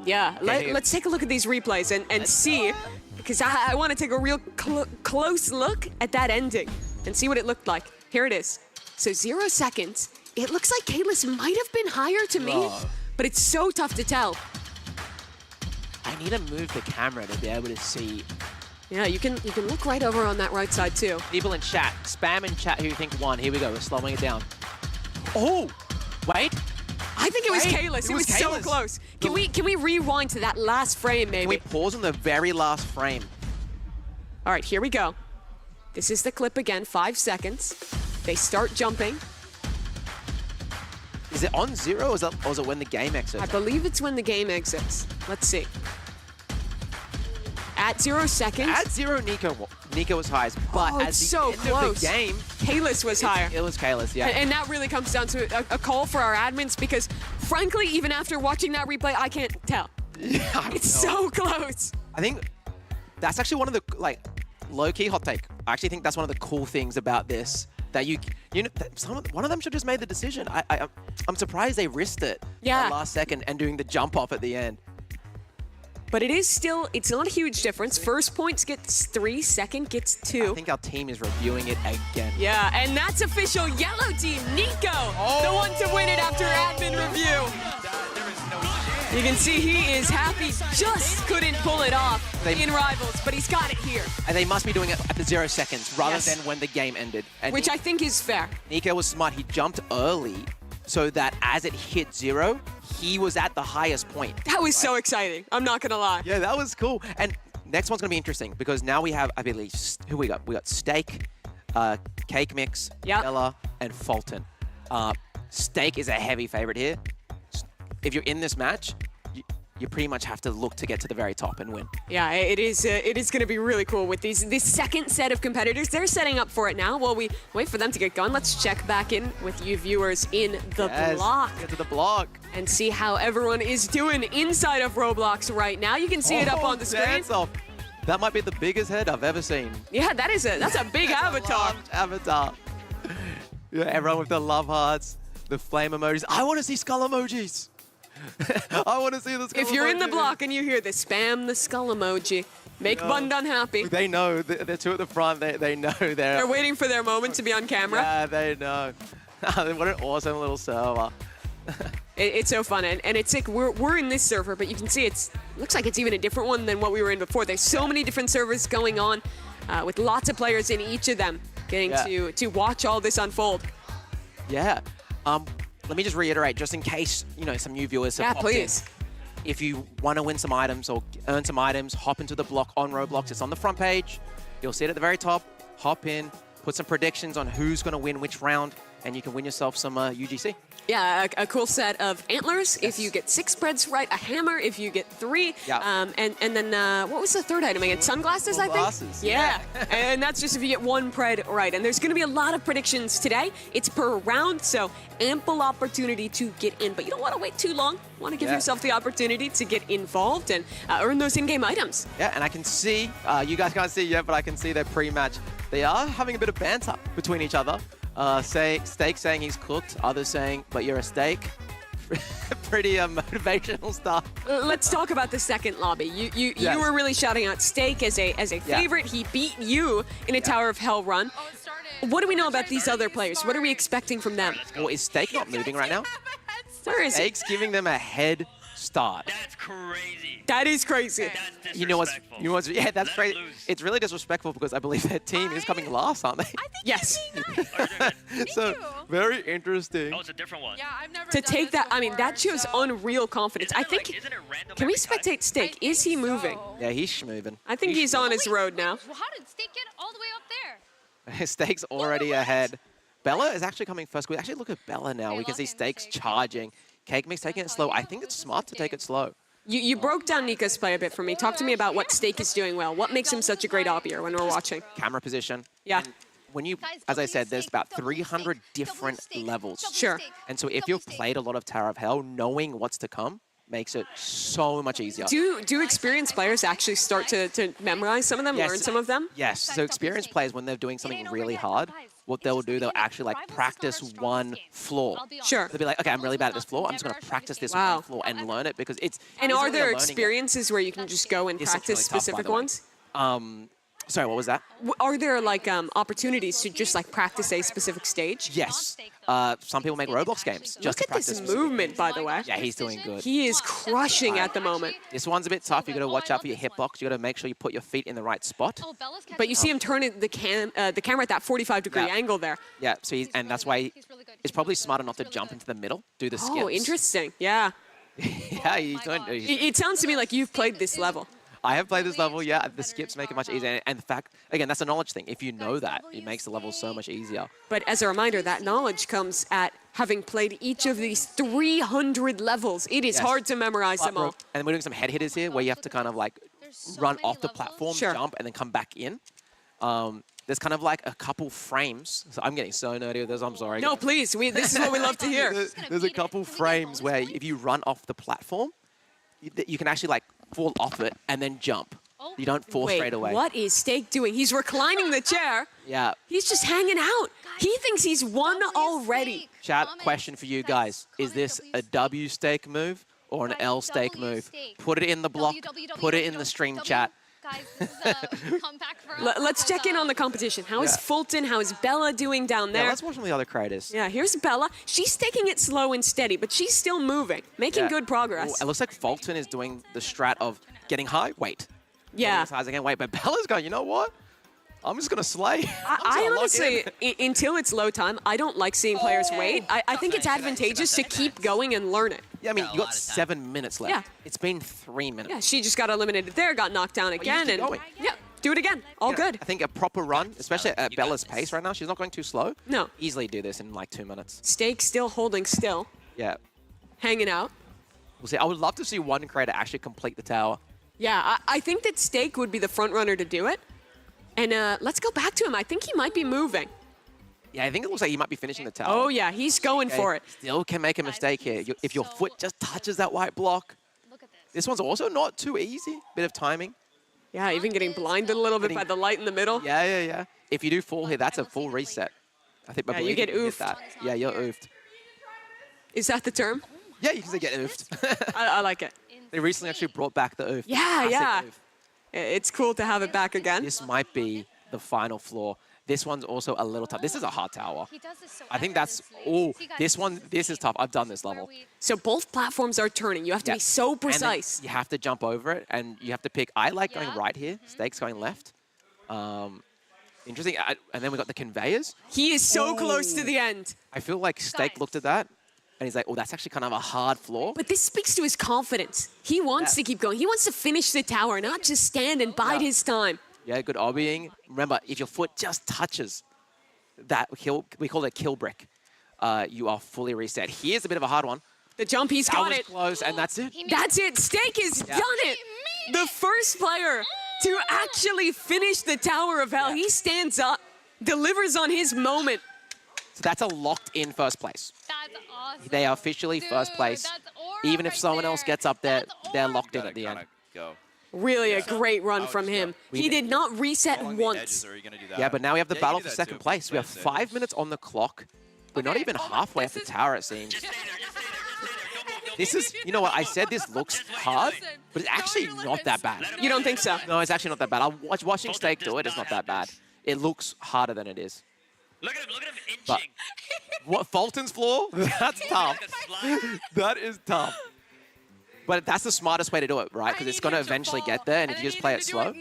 Yeah, let's take a look at these replays and see, because I want to take a real close look at that ending and see what it looked like. Here it is. So 0 seconds. It looks like Kalis might have been higher to me, but it's so tough to tell. I need to move the camera to be able to see. Yeah, you can look right over on that right side too. People in chat, spam in chat who you think won. Here we go, we're slowing it down. Oh, wait. I think it was Kalis. It was so close. Can we rewind to that last frame, maybe? Can we pause on the very last frame? All right, here we go. This is the clip again, 5 seconds. They start jumping. Is it on 0 or is it when the game exits? I believe it's when the game exits. Let's see. At 0 seconds. At 0, Nico was highest, but at the end of the game, Kalis was higher. It was Kalis, yeah. And that really comes down to a call for our admins because, frankly, even after watching that replay, I can't tell. Yeah, it's so close. I think that's actually one of the, like, low-key hot take. I actually think that's one of the cool things about this. That you know, one of them should have just made the decision. I'm surprised they risked it. Yeah. Last second and doing the jump off at the end. But it is still, it's not a huge difference. First points gets 3, second gets 2. I think our team is reviewing it again. Yeah, and that's official. Yellow team, Nico, the one to win it after admin review. You can see he is happy, just couldn't pull it off in Rivals, but he's got it here. And they must be doing it at the 0 seconds rather than when the game ended. And which I think is fair. Nico was smart. He jumped early so that as it hit 0, he was at the highest point. That was so exciting. I'm not going to lie. Yeah, that was cool. And next one's going to be interesting because now we have, I believe, who we got? We got Steak, Cake Mix, Bella, and Fulton. Steak is a heavy favorite here. If you're in this match, you pretty much have to look to get to the very top and win. Yeah, it is going to be really cool with this second set of competitors. They're setting up for it now while we wait for them to get going. Let's check back in with you viewers in the block. Get to the block. And see how everyone is doing inside of Roblox right now. You can see it up on the screen. That might be the biggest head I've ever seen. Yeah, that's a big avatar. Avatar. Yeah, everyone with the love hearts, the flame emojis. I want to see skull emojis. I want to see the skull If you're emoji. in the block and you hear this, spam the skull emoji. Make Bund unhappy. They know. They're two at the front. They know they're waiting for their moment to be on camera. Yeah, they know. What an awesome little server. It's so fun, and it's like we're in this server, but you can see looks like it's even a different one than what we were in before. There's so many different servers going on, with lots of players in each of them, getting to watch all this unfold. Yeah. Let me just reiterate, just in case some new viewers have popped in. If you want to win some items or earn some items, hop into the block on Roblox. It's on the front page. You'll see it at the very top. Hop in, put some predictions on who's going to win which round. and you can win yourself some UGC. Yeah, a cool set of antlers if you get 6 spreads right, a hammer if you get 3. Yeah. And then what was the third item again? Sunglasses, I think? Glasses. Yeah. And that's just if you get 1 pred right. And there's going to be a lot of predictions today. It's per round, so ample opportunity to get in. But you don't want to wait too long. You want to give yourself the opportunity to get involved and earn those in-game items. Yeah, and I can see, you guys can't see yet, but I can see their pre-match. They are having a bit of banter between each other. Steak saying he's cooked, others saying, but you're a steak. Pretty motivational stuff. Let's talk about the second lobby. You were really shouting out Steak as a favorite. He beat you in a Tower of Hell run. What do we know about these other players? What are we expecting from them? Well, is Steak not moving right now? Where is he? Steak's giving them a head start. That's crazy. That is crazy. That's You know what's yeah, that's crazy. It's really disrespectful because I believe their team is coming last, aren't they? Yes. So very interesting. Oh, it's a different one. Yeah, I've never To done take this that, I mean, before, that shows so- unreal confidence. I think. Isn't it random Can we every time? spectate Steak? Is he moving? Yeah, he's schmoving. I think he's on his road now. How did Steak get all the way up there? Steak's already ahead. Bella is actually coming first. We actually look at Bella now. We can see Steak's charging. Cake Mix taking it slow. I think it's smart to take it slow. You broke down Nika's play a bit for me. Talk to me about what Steak is doing well. What makes him such a great oppier when we're watching? Camera position. Yeah. And when you, as I said, there's about 300 different levels. Sure. And so if you've played a lot of Tower of Hell, knowing what's to come makes it so much easier. Do experienced players actually start to memorize some of them, Yes. learn some of them? Yes, so experienced players, when they're doing something really hard, what they'll do, they'll actually like practice one floor. Sure. They'll be like, okay, I'm really bad at this floor. I'm just going to practice this Wow. one floor and learn it because it's. And it's are really a there learning experiences where you can just go and It's practice really tough, by specific the way. ones? Sorry, what was that? Are there like opportunities to just like practice a specific stage? Yes. Some people make Roblox games just Look to at this practice specific movement, things. by the way. Yeah, he's doing good. He is crushing at the moment. This one's a bit tough. You got to watch out for your hitbox. You got to make sure you put your feet in the right spot. But you see him turn the camera at that 45-degree Yeah. angle there. Yeah, so and that's why he's probably smarter not to jump into the middle, do the skips. Oh, interesting. Yeah. Yeah, he's doing. It sounds to me like you've played this level. I have played this level, yeah. The skips make it much easier. And the fact, again, that's a knowledge thing. If you know that, it makes the level so much easier. But as a reminder, that knowledge comes at having played each of these 300 levels. It is Yes. hard to memorize them all. And we're doing some head hitters here where you have to kind of like run off the platform, Sure. jump, and then come back in. There's kind of like a couple frames. So I'm getting so nerdy with this, I'm sorry. No, please. This is what we love to hear. There's a couple frames where if you run off the platform, you can actually like fall off it and then jump. You don't fall straight away. What is Steak doing? He's reclining the chair. Yeah. He's just hanging out. He thinks he's won already. Chat, question for you guys. Is this a W Steak move or an L Steak move? Put it in the block. Put it in the stream chat. Guys, this is a comeback for Let's check in on the competition. How is Fulton? How is Bella doing down there? Yeah, let's watch some of the other creators. Yeah, here's Bella. She's taking it slow and steady, but she's still moving, making Yeah. good progress. Ooh, it looks like Fulton is doing the strat of getting high, wait. Yeah. Getting as high as I can, wait. But Bella's going, you know what? I'm just going to slay. I honestly, until it's low time, I don't like seeing players wait. I think it's advantageous to keep going and learn it. Yeah, I mean, you got 7 minutes left. Yeah. It's been 3 minutes. Yeah, she just got eliminated there, got knocked down again, keep and going. yeah, do it again. All good. I think a proper run, especially at Bella's pace right now, she's not going too slow. No. Easily do this in like 2 minutes. Steak still holding still, Yeah. hanging out. We'll see. I would love to see one creator actually complete the tower. Yeah, I think that Steak would be the front runner to do it. And let's go back to him. I think he might be moving. Yeah, I think it looks like he might be finishing the tower. Oh yeah, he's going for it. Still can make a mistake here. If your foot just touches that white block. This one's also not too easy. Bit of timing. Yeah, even getting blinded a little bit by the light in the middle. Yeah. If you do fall here, that's a full reset. I think. Yeah, you get oofed. That. Yeah, you're oofed. Is that the term? Yeah, you can say get oofed. I like it. They recently actually brought back the oof. Yeah, Classic yeah. oof. It's cool to have it back again. This might be the final floor. This one's also a little tough. This is a hard tower. I think that's, this is tough. I've done this level. So both platforms are turning. You have to be so precise. You have to jump over it, and you have to pick. I like going right here. Steak's going left. Interesting. And then we got the conveyors. He is so close to the end. I feel like Steak looked at that, and he's like, oh, that's actually kind of a hard floor. But this speaks to his confidence. He wants to keep going. He wants to finish the tower, not just stand and bide his time. Yeah, good obbying. Remember, if your foot just touches that, we call it a kill brick. you are fully reset. Here's a bit of a hard one. The jump, he's That got was it. close, and that's it. That's it. Steak has done it. The first player to actually finish the Tower of Hell. He stands up, delivers on his moment. So that's a locked-in first place. That's awesome. They are officially first place. Even if someone else gets up there, they're locked in at the end. Go. Really a great run from him. He did not reset once. Yeah, but now we have the Yeah, you battle do for that second too. place. We have 5 minutes on the clock. We're not even halfway up the tower, it seems. This is, you know what, I said this looks hard, but it's actually not that bad. You don't think so? No, it's actually not that bad. I'm watching Steak do it, it's not that bad. It looks harder than it is. Look at him inching. But what, Fulton's floor? That's tough. That is tough. But that's the smartest way to do it, right? Because it's going to eventually get there, and if you just play it slow,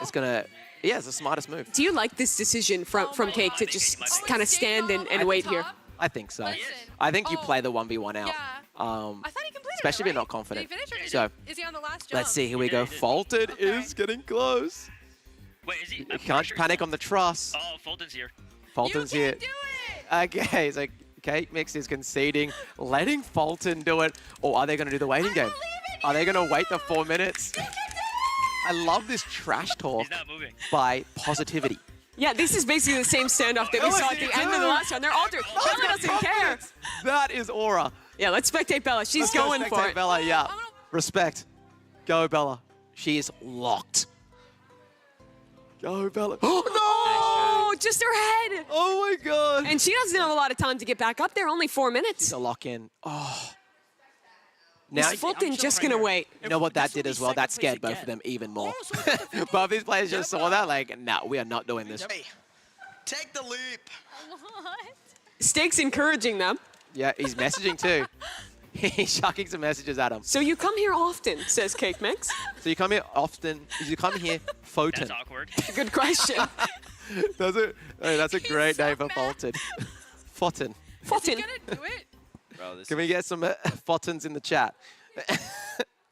it's going to... Yeah, it's the smartest move. Do you like this decision from Cake to just kind of stand and wait here? I think so. I think you play the 1v1 out. I thought he completed Especially if it, you're not right? confident. Did he finish or So, is he on the last jump? let's see, here we go. Fulton is getting close. Wait, is he? You can't panic on the truss. Oh, Fulton's here. Fulton's here. Okay, he's like, Cake Mix is conceding, letting Fulton do it. Or are they going to do the waiting game? Are they going to wait the 4 minutes? I love this trash talk by positivity. Yeah, this is basically the same standoff that we saw at the end of the last round. They're altered. Bella doesn't care. That is aura. Yeah, let's spectate Bella. She's Let's go going for spectate it. Bella, yeah. Respect. Go, Bella. She is locked. Go, Bella. Oh, just her head. Oh, my God. And she doesn't have a lot of time to get back up there. Only 4 minutes. She's a lock-in. Oh. Is Fulton just going to wait? You know what that did as well? That scared both of them even more. Both these players just saw that, like, no, we are not doing this. Hey, take the leap. Steak's encouraging them. Yeah, he's messaging too. He's chucking some messages at him. So you come here often, says Cake Mix. So you come here often. You come here, Fulton. That's awkward. Good question. That's a great name for Fulton. Fulton. Fulton. Bro, this Can we get some Fultons in the chat?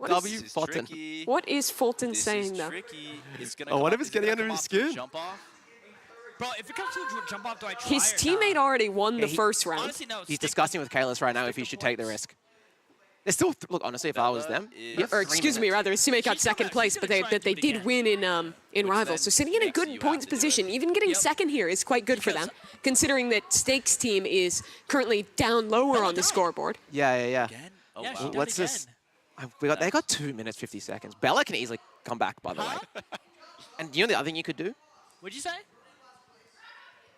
W. is Fulton. tricky. What is Fulton This saying, is though? tricky. It's gonna Oh, come what up- if it's is it getting gonna under come his off the skin? Jump off? Bro, if it comes to a jump off, do I try His or teammate not? already won the he- first round. Honestly, no. He's discussing with Kalis right now if he should take the risk. There's still, look, honestly, if I was them, you have Or 3 excuse me, minutes. rather, his teammate got second place, but they did win in Rivals. So sitting in a good points position, even getting second here is quite good for them, considering that Steak's team is currently down lower on the scoreboard. Yeah. Oh, Yeah, wow. she done What's again. this? They got 2 minutes, 50 seconds. Bella can easily come back, by the way. And you know the other thing you could do? What'd you say?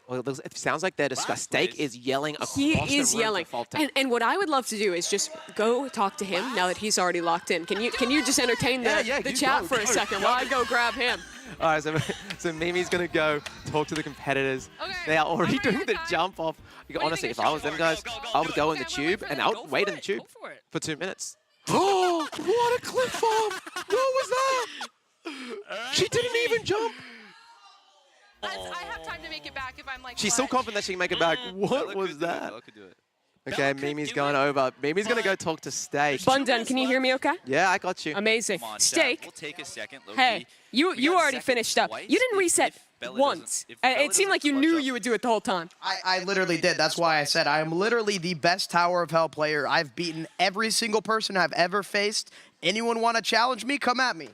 Well, it sounds like they're discussing. Steak place. is yelling across He the is room yelling. for Fulton. And what I would love to do is just go talk to him now that he's already locked in. Can you just entertain the Yeah, the you chat go, for a go, second go. while I go grab him? All right, so Mimi's going to go talk to the competitors. Okay, They are already I'm ready doing for the time. jump off. do you Honestly, think if I I was should them do? guys, I would go in the Okay, I'm waiting tube for and that. I Go would wait for in the it, tube go for it. for 2 minutes. Oh, what a clip farm! What was that? She didn't even jump. I have time to make it back if I'm like. She's so clutch. confident that she can make it back. What Bella was could do it, that? Bella could do it. Okay, could Mimi's do going it, over. Mimi's going to go but- talk to Steak. Bundun, can you hear me okay? Yeah, I got you. Amazing. Come on, chat. Steak. We'll take a second. Low Hey, key. you We you got already second finished up. twice. You didn't If reset Bella once. doesn't- if Bella It seemed like you doesn't knew clutch you up- would do it the whole time. I literally did. That's why I said I am literally the best Tower of Hell player. I've beaten every single person I've ever faced. Anyone want to challenge me? Come at me.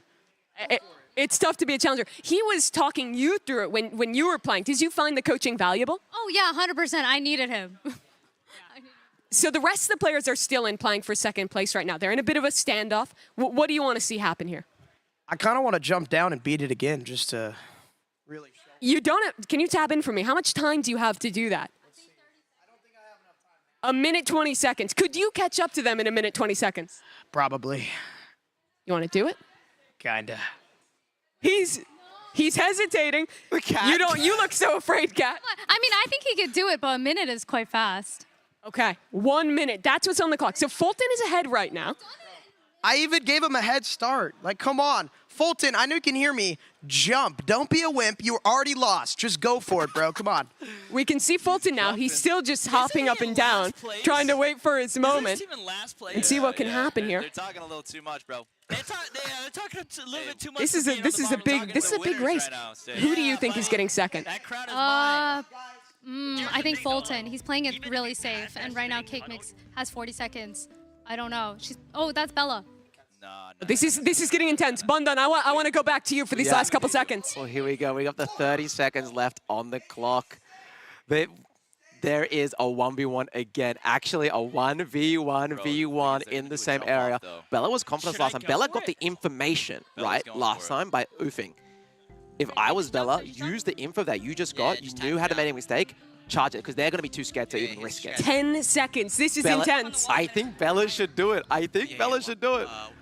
It's tough to be a challenger. He was talking you through it when you were playing. Did you find the coaching valuable? Oh, yeah, 100%. I needed him. So the rest of the players are still in playing for second place right now. They're in a bit of a standoff. What do you want to see happen here? I kind of want to jump down and beat it again just to really show. You don't have, can you tab in for me? How much time do you have to do that? A minute 20 seconds. Could you catch up to them in a minute 20 seconds? Probably. You want to do it? Kinda. He's hesitating. cat. You look so afraid, Kat. I mean, I think he could do it, but a minute is quite fast. Okay, 1 minute. That's what's on the clock. So Fulton is ahead right now. I even gave him a head start. Like, come on. Fulton, I know you can hear me. Jump. Don't be a wimp. You were already lost. Just go for it, bro. Come on. We can see Fulton now. He's still just hopping up and down, trying to wait for his moment Is this team in last place? and see what can happen here. They're talking a little too much, bro. They're talking a little bit too much. This is a big race. Who do you think is getting second? That crowd is mine. I think Fulton. He's playing it really safe, and right now Cake Mix has 40 seconds. I don't know. Oh, that's Bella. This is getting intense. Bundan, I want to go back to you for these last couple seconds. Well, here we go. We got the 30 seconds left on the clock. There is a 1v1 again. Actually, a 1v1 in the same area. Bella was confident last time. Bella got the information, right, last time by oofing. If I was Bella, use the info that you just got. You knew how to make a mistake. Charge it, because they're going to be too scared to even risk it. 10 seconds. This is intense. I think Bella should do it.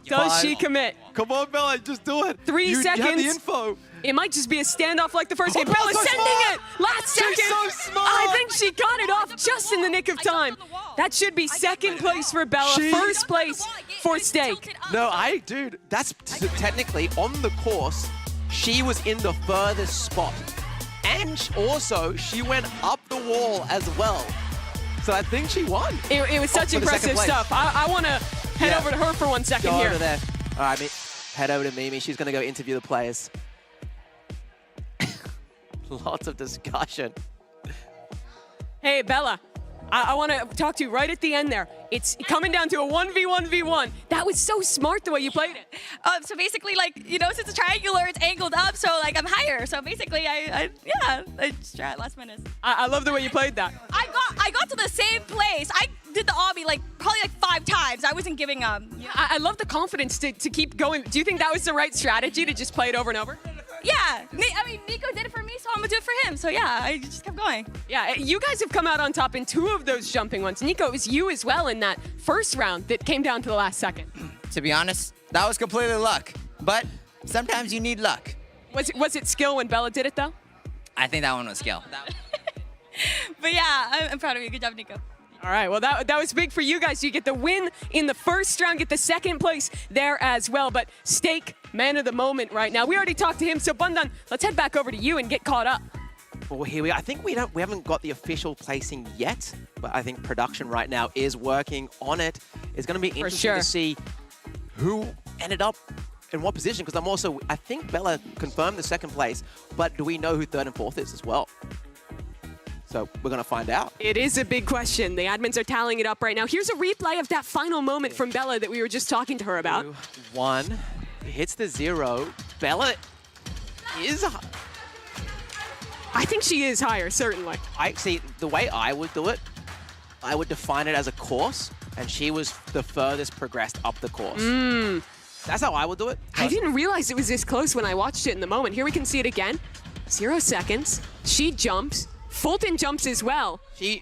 Does she commit? Come on, Bella, just do it. 3 seconds. You have the info. It might just be a standoff like the first game. Bella's so sending smart. it! Last second! She's so smart! I think she got it off just in the nick of time. That should be second place for Bella, first place for Steak. No, dude, that's technically on the course, she was in the furthest spot. And also, she went up the wall as well. So I think she won. It was such impressive stuff. I want to head over to her for 1 second here. Over there. All right, head over to Mimi. She's going to go interview the players. Lots of discussion. Hey, Bella. I want to talk to you right at the end there. It's coming down to a 1v1v1. That was so smart the way you played it. So basically, like, since it's triangular, it's angled up, so like I'm higher. So basically, I just tried last minute. I love the way you played that. I got to the same place. I did the obby probably 5 times. I wasn't giving up. I love the confidence to keep going. Do you think that was the right strategy to just play it over and over? Yeah, I mean, Nico did it for me, so I'm gonna do it for him. So yeah, I just kept going. Yeah, you guys have come out on top in 2 of those jumping ones. Nico, it was you as well in that first round that came down to the last second. To be honest, that was completely luck. But sometimes you need luck. Was it skill when Bella did it, though? I think that one was skill. But yeah, I'm proud of you. Good job, Nico. All right, well, that was big for you guys. You get the win in the first round, get the second place there as well. But Steak, man of the moment right now. We already talked to him, so Bundan, let's head back over to you and get caught up. Well, here we are. I think we haven't got the official placing yet, but I think production right now is working on it. It's going to be interesting to see who ended up in what position, because I think Bella confirmed the second place, but do we know who 3rd and 4th is as well? So we're going to find out. It is a big question. The admins are tallying it up right now. Here's a replay of that final moment from Bella that we were just talking to her about. 1, hits the 0. Bella is... I think she is higher, certainly. The way I would do it, I would define it as a course, and she was the furthest progressed up the course. That's how I would do it. I didn't realize it was this close when I watched it in the moment. Here we can see it again. 0 seconds. She jumps. Fulton jumps as well. Can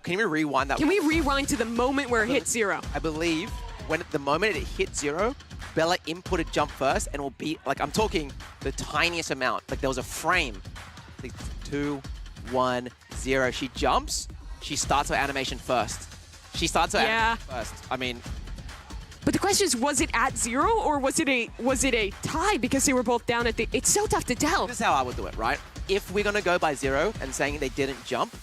you rewind that? Can we rewind to the moment where it hit 0? I believe when the moment it hit 0, Bella inputted jump first, and will be I'm talking the tiniest amount. Like there was a frame. 2, 1, 0. She jumps. She starts her animation first. Animation first. I mean. But the question is, was it at 0 or was it a tie because they were both down at the? It's so tough to tell. This is how I would do it, right? If we're gonna go by 0 and saying they didn't jump,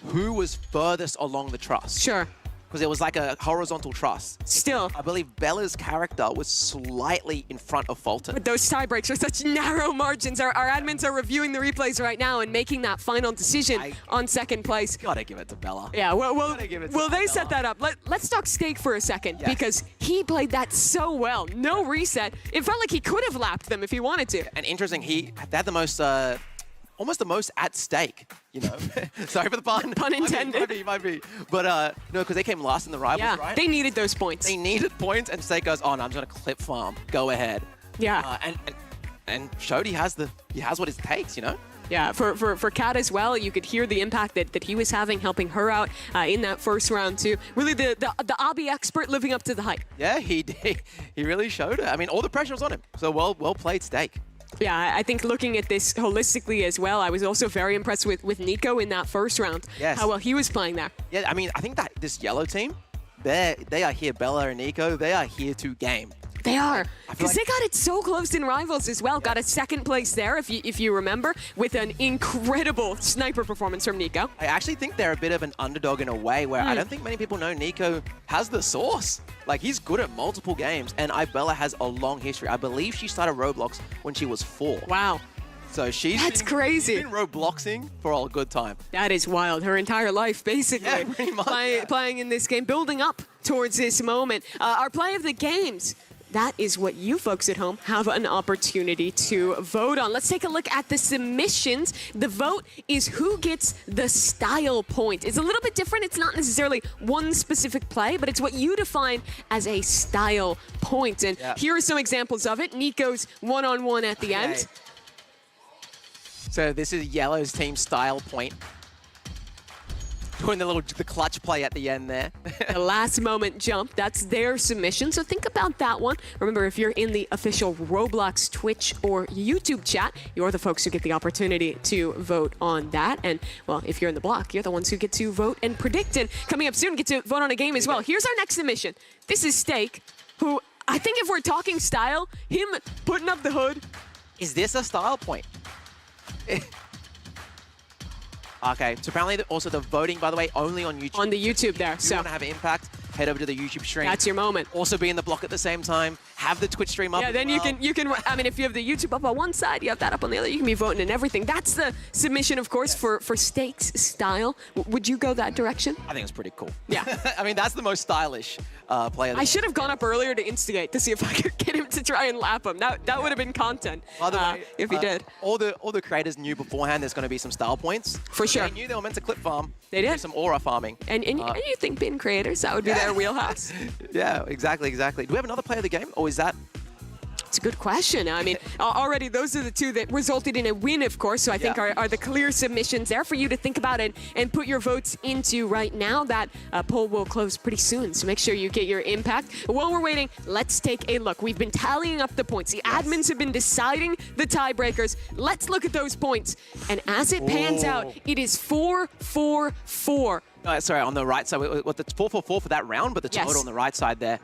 who was furthest along the truss? Sure. Because it was like a horizontal truss. Still. I believe Bella's character was slightly in front of Fulton. But those tie breaks are such narrow margins. Our admins are reviewing the replays right now and making that final decision on second place. Gotta give it to Bella. Yeah, well they set that up. Let's talk Steak for a second, because he played that so well. No reset. It felt like he could have lapped them if he wanted to. And interesting, they had the most... almost the most at stake, Sorry for the pun. Pun intended. Might be. But no, because they came last in the rivals, right? They needed those points. They needed points, and Steak goes, oh no, I'm just gonna clip farm. Go ahead. Yeah. And Shody has what it takes, Yeah, for Kat as well, you could hear the impact that he was having, helping her out in that first round too. Really the obby expert living up to the hype. Yeah, he did. He really showed it. I mean, all the pressure was on him. So well played, Steak. Yeah, I think looking at this holistically as well, I was also very impressed with Nico in that first round. Yes. How well he was playing there. Yeah, I mean, I think that this yellow team, they are here, Bella and Nico, they are here to game. They are, because they got it so close in Rivals as well. Got a second place there, if you remember, with an incredible sniper performance from Nico. I actually think they're a bit of an underdog in a way where I don't think many people know Nico has the sauce. Like, he's good at multiple games, and Bella has a long history. I believe she started Roblox when she was 4. Wow. So That's crazy. She's been Robloxing for a good time. That is wild. Her entire life, basically, Yeah, pretty much, playing in this game, building up towards this moment. Our play of the games. That is what you folks at home have an opportunity to vote on. Let's take a look at the submissions. The vote is who gets the style point. It's a little bit different. It's not necessarily one specific play, but it's what you define as a style point. And here are some examples of it. Nico's one-on-one at the end. So this is Yellow's team style point. Doing the clutch play at the end there. The last moment jump, that's their submission. So think about that one. Remember, if you're in the official Roblox, Twitch, or YouTube chat, you're the folks who get the opportunity to vote on that. And, well, if you're in the block, you're the ones who get to vote and predict. And coming up soon, get to vote on a game as well. Here's our next submission. This is Steak, who I think if we're talking style, him putting up the hood. Is this a style point? Okay, so apparently also the voting, by the way, only on YouTube. On the YouTube there. If you want to have impact, head over to the YouTube stream. That's your moment. Also be in the block at the same time. Have the Twitch stream up. Yeah, then you can. I mean, if you have the YouTube up on one side, you have that up on the other. You can be voting and everything. That's the submission, of course, for Steak's style. Would you go that direction? I think it's pretty cool. Yeah. I mean, that's the most stylish player. I should have gone up earlier to instigate to see if I could get him to try and lap him. That would have been content. By the way, if he did. All the creators knew beforehand there's going to be some style points. For sure. They knew they were meant to clip farm. They did. Do some aura farming. And you think being creators, that would be their wheelhouse? Yeah, exactly. Do we have another player of the game, or is that? It's a good question. I mean, already those are the two that resulted in a win, of course, so I think are the clear submissions there for you to think about it and put your votes into right now. That poll will close pretty soon, so make sure you get your impact. While we're waiting, let's take a look. We've been tallying up the points. The admins have been deciding the tiebreakers. Let's look at those points. And as it pans out, it is 4-4-4. Sorry, on the right side, it's 4-4-4 for that round, but the total on the right side there.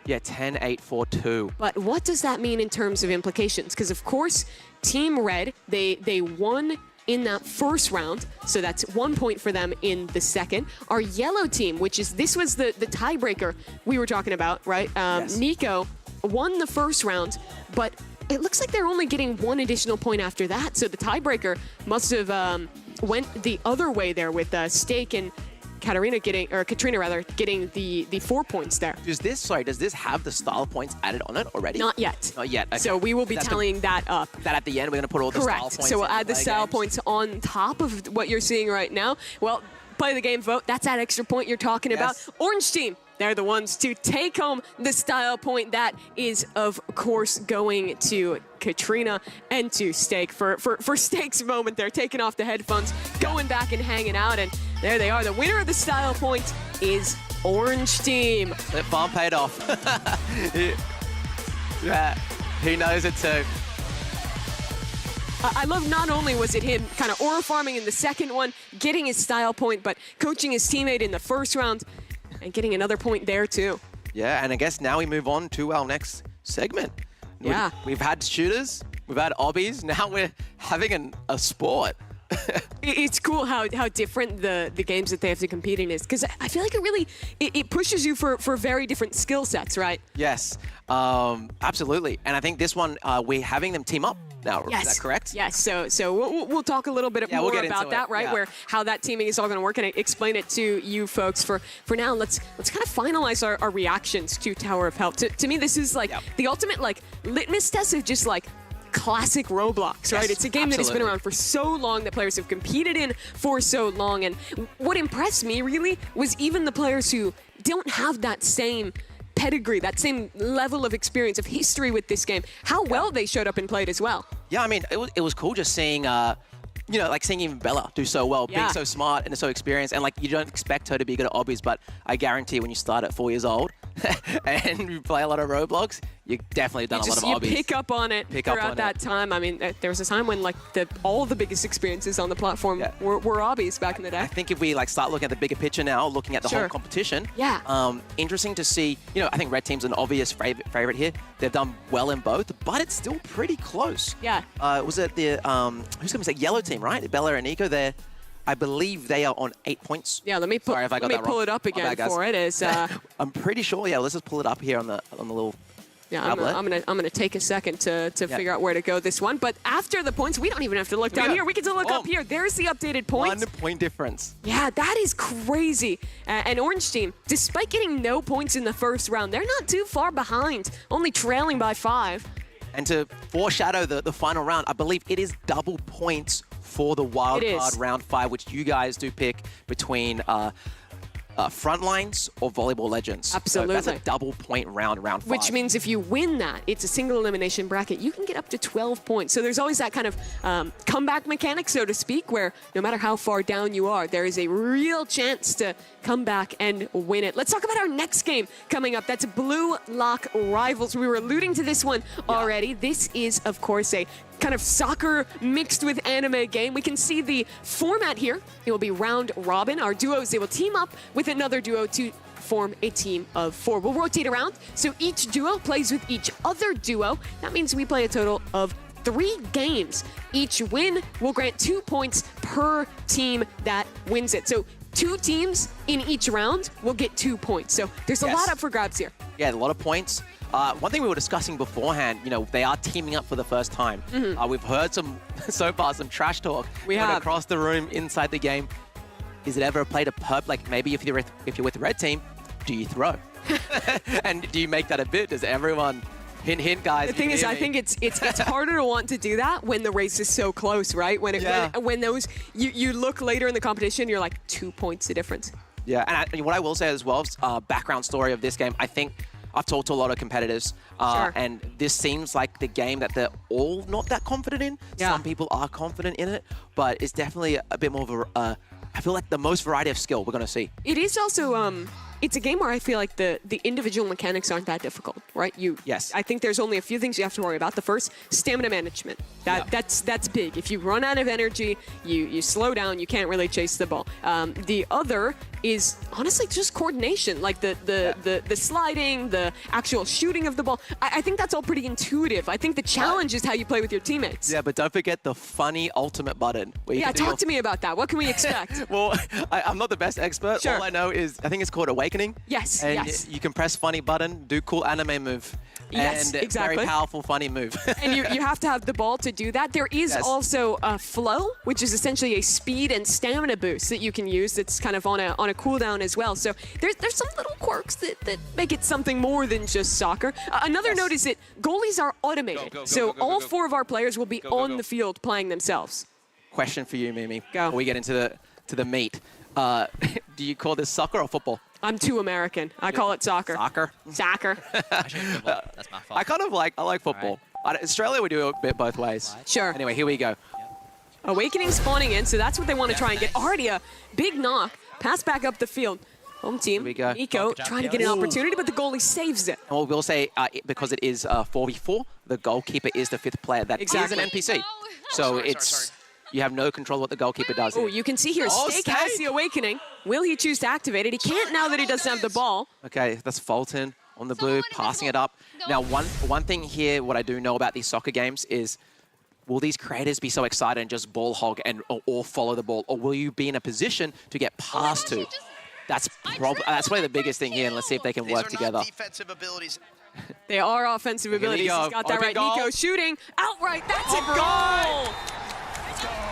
Yeah, 10-8-4-2. But what does that mean in terms of implications? Because, of course, Team Red, they won in that first round, so that's 1 point for them in the second. Our yellow team, this was the tiebreaker we were talking about, right? Nico won the first round, but it looks like they're only getting one additional point after that. So the tiebreaker must have went the other way there with Steak and Katrina getting the 4 points there. Does this have the style points added on it already? Not yet. Not yet. Okay. So we will be tallying that up. That at the end, we're going to put all the style points. Correct. So we'll add the style points on top of what you're seeing right now. Well, play the game vote. That's that extra point you're talking about. Orange team. They're the ones to take home the style point. That is, of course, going to Katrina and to Steak for Steak's moment. They're taking off the headphones, going back and hanging out, and there they are. The winner of the style point is Orange team. That farm paid off. Yeah, he knows it too. I love not only was it him kind of aura farming in the second one, getting his style point, but coaching his teammate in the first round and getting another point there too. Yeah, and I guess now we move on to our next segment. Yeah. We've had shooters, we've had obbies, now we're having a sport. It's cool how different the games that they have to compete in is, because I feel like it pushes you for very different skill sets, right? Yes, absolutely. And I think this one, we're having them team up now. Yes. Is that correct? Yes. So we'll talk a little bit more about that, right? Yeah. Where how that teaming is all going to work, and explain it to you folks. For now, let's kind of finalize our reactions to Tower of Hell. To me, this is like the ultimate litmus test of just classic Roblox, right? It's a game that has been around for so long, that players have competed in for so long. And what impressed me really was even the players who don't have that same pedigree, that same level of experience, of history with this game, how well they showed up and played as well. Yeah, I mean, it was cool just seeing, seeing even Bella do so well, being so smart and so experienced, and you don't expect her to be good at obbies, but I guarantee when you start at 4 years old and you play a lot of Roblox, you definitely done a lot of obbies. You pick up on it throughout that time. I mean, there was a time when all the biggest experiences on the platform were obbies back in the day. I think if we start looking at the bigger picture now, looking at the whole competition, interesting to see. I think Red Team's an obvious favorite here. They've done well in both, but it's still pretty close. Yeah. Was it the who's going to say Yellow Team, right? Bella and Nico. I believe they are on 8 points. Yeah, let me pull it up again for it. I'm pretty sure. Yeah, let's just pull it up here on the little Yeah, I'm gonna take a second to figure out where to go this one. But after the points, we don't even have to look down here. We can just look up here. There's the updated points. 1 point difference. Yeah, that is crazy. And Orange Team, despite getting no points in the first round, they're not too far behind, only trailing by 5. And to foreshadow the final round, I believe it is double points for the wildcard round 5, which you guys do pick between Frontlines or Volleyball Legends. Absolutely. So that's a double point round 5. Which means if you win that, it's a single elimination bracket, you can get up to 12 points. So there's always that kind of comeback mechanic, so to speak, where no matter how far down you are, there is a real chance to come back and win it. Let's talk about our next game coming up. That's Blue Lock Rivals. We were alluding to this one already. This is, of course, a kind of soccer mixed with anime game. We can see the format here. It will be round robin. Our duos, they will team up with another duo to form a team of 4. We'll rotate around, so each duo plays with each other duo. That means we play a total of 3 games. Each win will grant 2 points per team that wins it. So 2 teams in each round will get 2 points. So there's a lot up for grabs here. Yeah, a lot of points. One thing we were discussing beforehand, they are teaming up for the first time. We've heard so far some trash talk. We have across the room, inside the game. Is it ever played a perp? Like maybe if you're with the red team, do you throw? And do you make that a bit? Does everyone hint, guys? The thing is, I think it's harder to want to do that when the race is so close, right? When those you look later in the competition, you're like 2 points the difference. Yeah, and what I will say as well, background story of this game, I think I've talked to a lot of competitors, and this seems like the game that they're all not that confident in. Yeah. Some people are confident in it, but it's definitely a bit more of a, I feel like the most variety of skill we're going to see. It is also, it's a game where I feel like the individual mechanics aren't that difficult, right? Yes. I think there's only a few things you have to worry about. The first, stamina management. That's big. If you run out of energy, you slow down, you can't really chase the ball. The other is honestly just coordination, like the sliding, the actual shooting of the ball. I think that's all pretty intuitive. I think the challenge is how you play with your teammates. Yeah, but don't forget the funny ultimate button. Yeah, talk to me about that. What can we expect? Well, I'm not the best expert. Sure. All I know is, I think it's called Awakening. Yes, and yes. you can press funny button, do cool anime move. Yes, and exactly. Very powerful, funny move. And you have to have the ball to do that. There is also a flow, which is essentially a speed and stamina boost that you can use that's kind of on a cooldown as well. So there's some little quirks that make it something more than just soccer. Another note is that goalies are automated. So all 4 of our players will be on the field playing themselves. Question for you, Mimi. Go. Before we get into the meat. Do you call this soccer or football? I'm too American. I call it soccer. Soccer? Soccer. That's my fault. I like football. Right. Australia, we do it a bit both ways. Sure. Anyway, here we go. Awakening spawning in, so that's what they want to try and get. Already a big knock. Pass back up the field. Home team, we go. Nico trying to get an opportunity, but the goalie saves it. And we'll say, because it is 4v4, the goalkeeper is the 5th player. That is an NPC. So you have no control what the goalkeeper does. Oh, you can see here, Steak has the Awakening. Will he choose to activate it? He can't now that he doesn't have the ball. Okay, that's Fulton on the blue, passing it up. Now, one thing here, what I do know about these soccer games is, will these creators be so excited and just ball hog or follow the ball? Or will you be in a position to get passed to? That's probably the biggest thing here, and let's see if they can work together. These are not defensive abilities. They are offensive abilities. He's got that right. Nico shooting outright. That's a goal!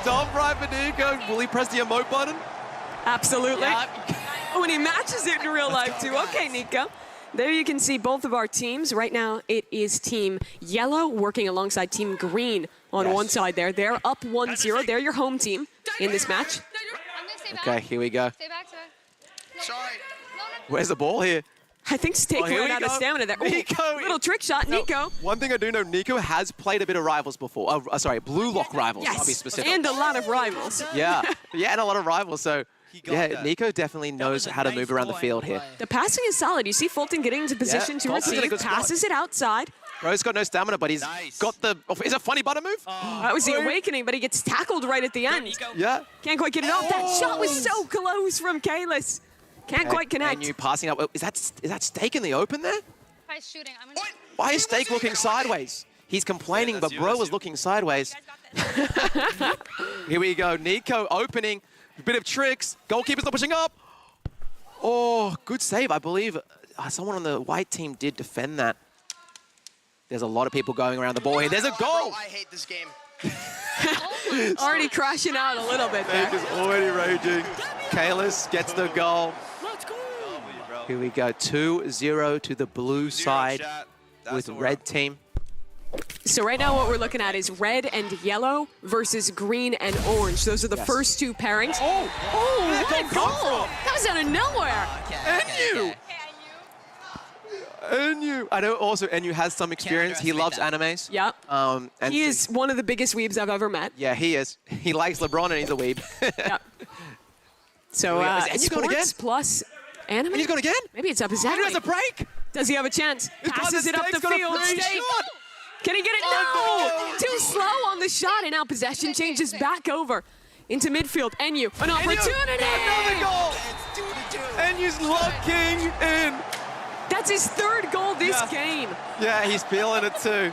Top right for Nico. Will he press the emote button? Absolutely. Oh, and he matches it in real life too. Okay, Nico. There you can see both of our teams. Right now, it is Team Yellow working alongside Team Green on one side there. They're up 1-0. They're your home team in this match. Okay, here we go. Stay back. Sorry. Where's the ball here? I think Steak ran out of stamina there. Nico. Little trick shot, Nico. One thing I do know, Nico has played a bit of Rivals before. Blue Lock Rivals, I'll be specific. And a lot of Rivals. Yeah, and a lot of Rivals. So, yeah, Nico definitely knows how to move around the field here. The passing is solid. You see Fulton getting into position to receive, passes it outside. Bro's got no stamina, but he's got the... Is it a funny button move? That was the Awakening, but he gets tackled right at the end. Yeah. Can't quite get it off. That shot was so close from Kalis. Can't quite connect. And you passing up. Is that Steak in the open there? Shooting. Why is Steak looking sideways? He's complaining, but Bro was looking sideways. Here we go. Nico opening. A bit of tricks. Goalkeeper's not pushing up. Oh, good save. I believe someone on the white team did defend that. There's a lot of people going around the ball here. There's a goal! I hate this game. Already crashing out a little bit there. Fake is already raging. Kalis gets the goal. Here we go, 2-0 to the blue side with red team. So right now what we're looking at is red and yellow versus green and orange. Those are the first two pairings. Oh, what a goal! That was out of nowhere. Enyu. I know also Enyu has some experience. He loves animes. Yep. And He is one of the biggest weebs I've ever met. Yeah, he is. He likes LeBron and he's a weeb. Yep. So Is Enyu going again? sports plus anime. He's going again? Maybe it's up his Enyu alley. has a break. Does he have a chance? Passes it up the Steak's got a field. free Steak. shot. Can he get it? No! Too slow on the shot, and now possession changes back over into midfield. Enyu, an opportunity! Another goal! Enyu's locking in. That's his third goal this game. Yeah, he's feeling it too.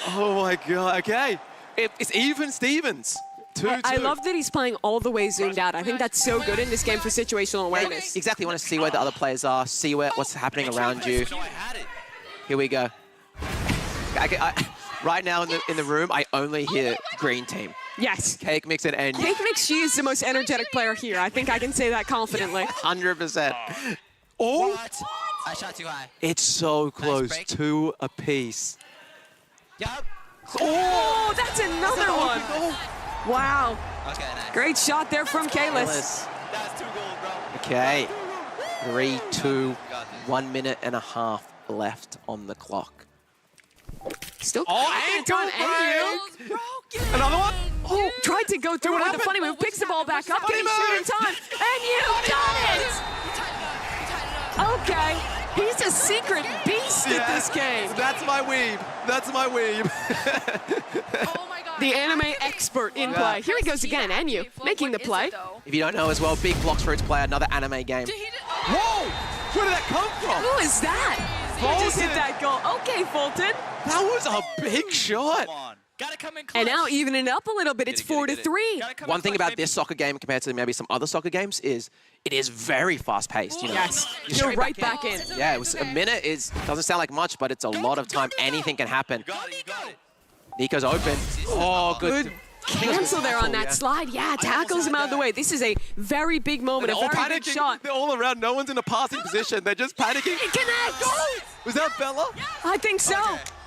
Oh my God, okay. It's even Stevens. 2-2. I love that he's playing all the way zoomed out. I think that's so good in this game for situational awareness. Exactly, you want to see where the other players are, see what's happening around you. Here we go. Right now in the room, I only hear green team. Yes. Cake Mix and Enyu. Cake Mix, she is the most energetic player here. I think I can say that confidently. 100%. Oh! What? I shot too high. It's so close, break. 2 apiece. Yup. Oh, that's another one. Wow. Okay, nice. Great shot there from Kalis. That's 2 goals, bro. Okay, 3-2, 1 minute and a half left on the clock. Still ankle Enyu. Another one? Oh, tried to go through it with a funny move, picks the ball back up, can he shoot in time? And you got it! Okay, he's a secret beast at this game. That's my weeb. That's my weeb. The anime expert in play. Here he goes again, Enyu, making the play. If you don't know as well, Big Blocks Fruits play another anime game. Whoa! Where did that come from? Who is that? Who just hit that goal? Okay, Fulton. That was a big shot. Gotta come in clutch. And now evening up a little bit. It's 4-3. One thing about this soccer game compared to maybe some other soccer games is it is very fast-paced. You know? Yes, You're you're straight right back in. Yeah, it was a minute. Doesn't sound like much, but it's a lot of time. Anything can happen. Nico's open. Oh, good. Cancel there on that slide. Yeah, tackles him out of the way. This is a very big moment, a very big shot. They're all around. No one's in a passing position. They're just panicking. It connects. Was that Bella? I think so.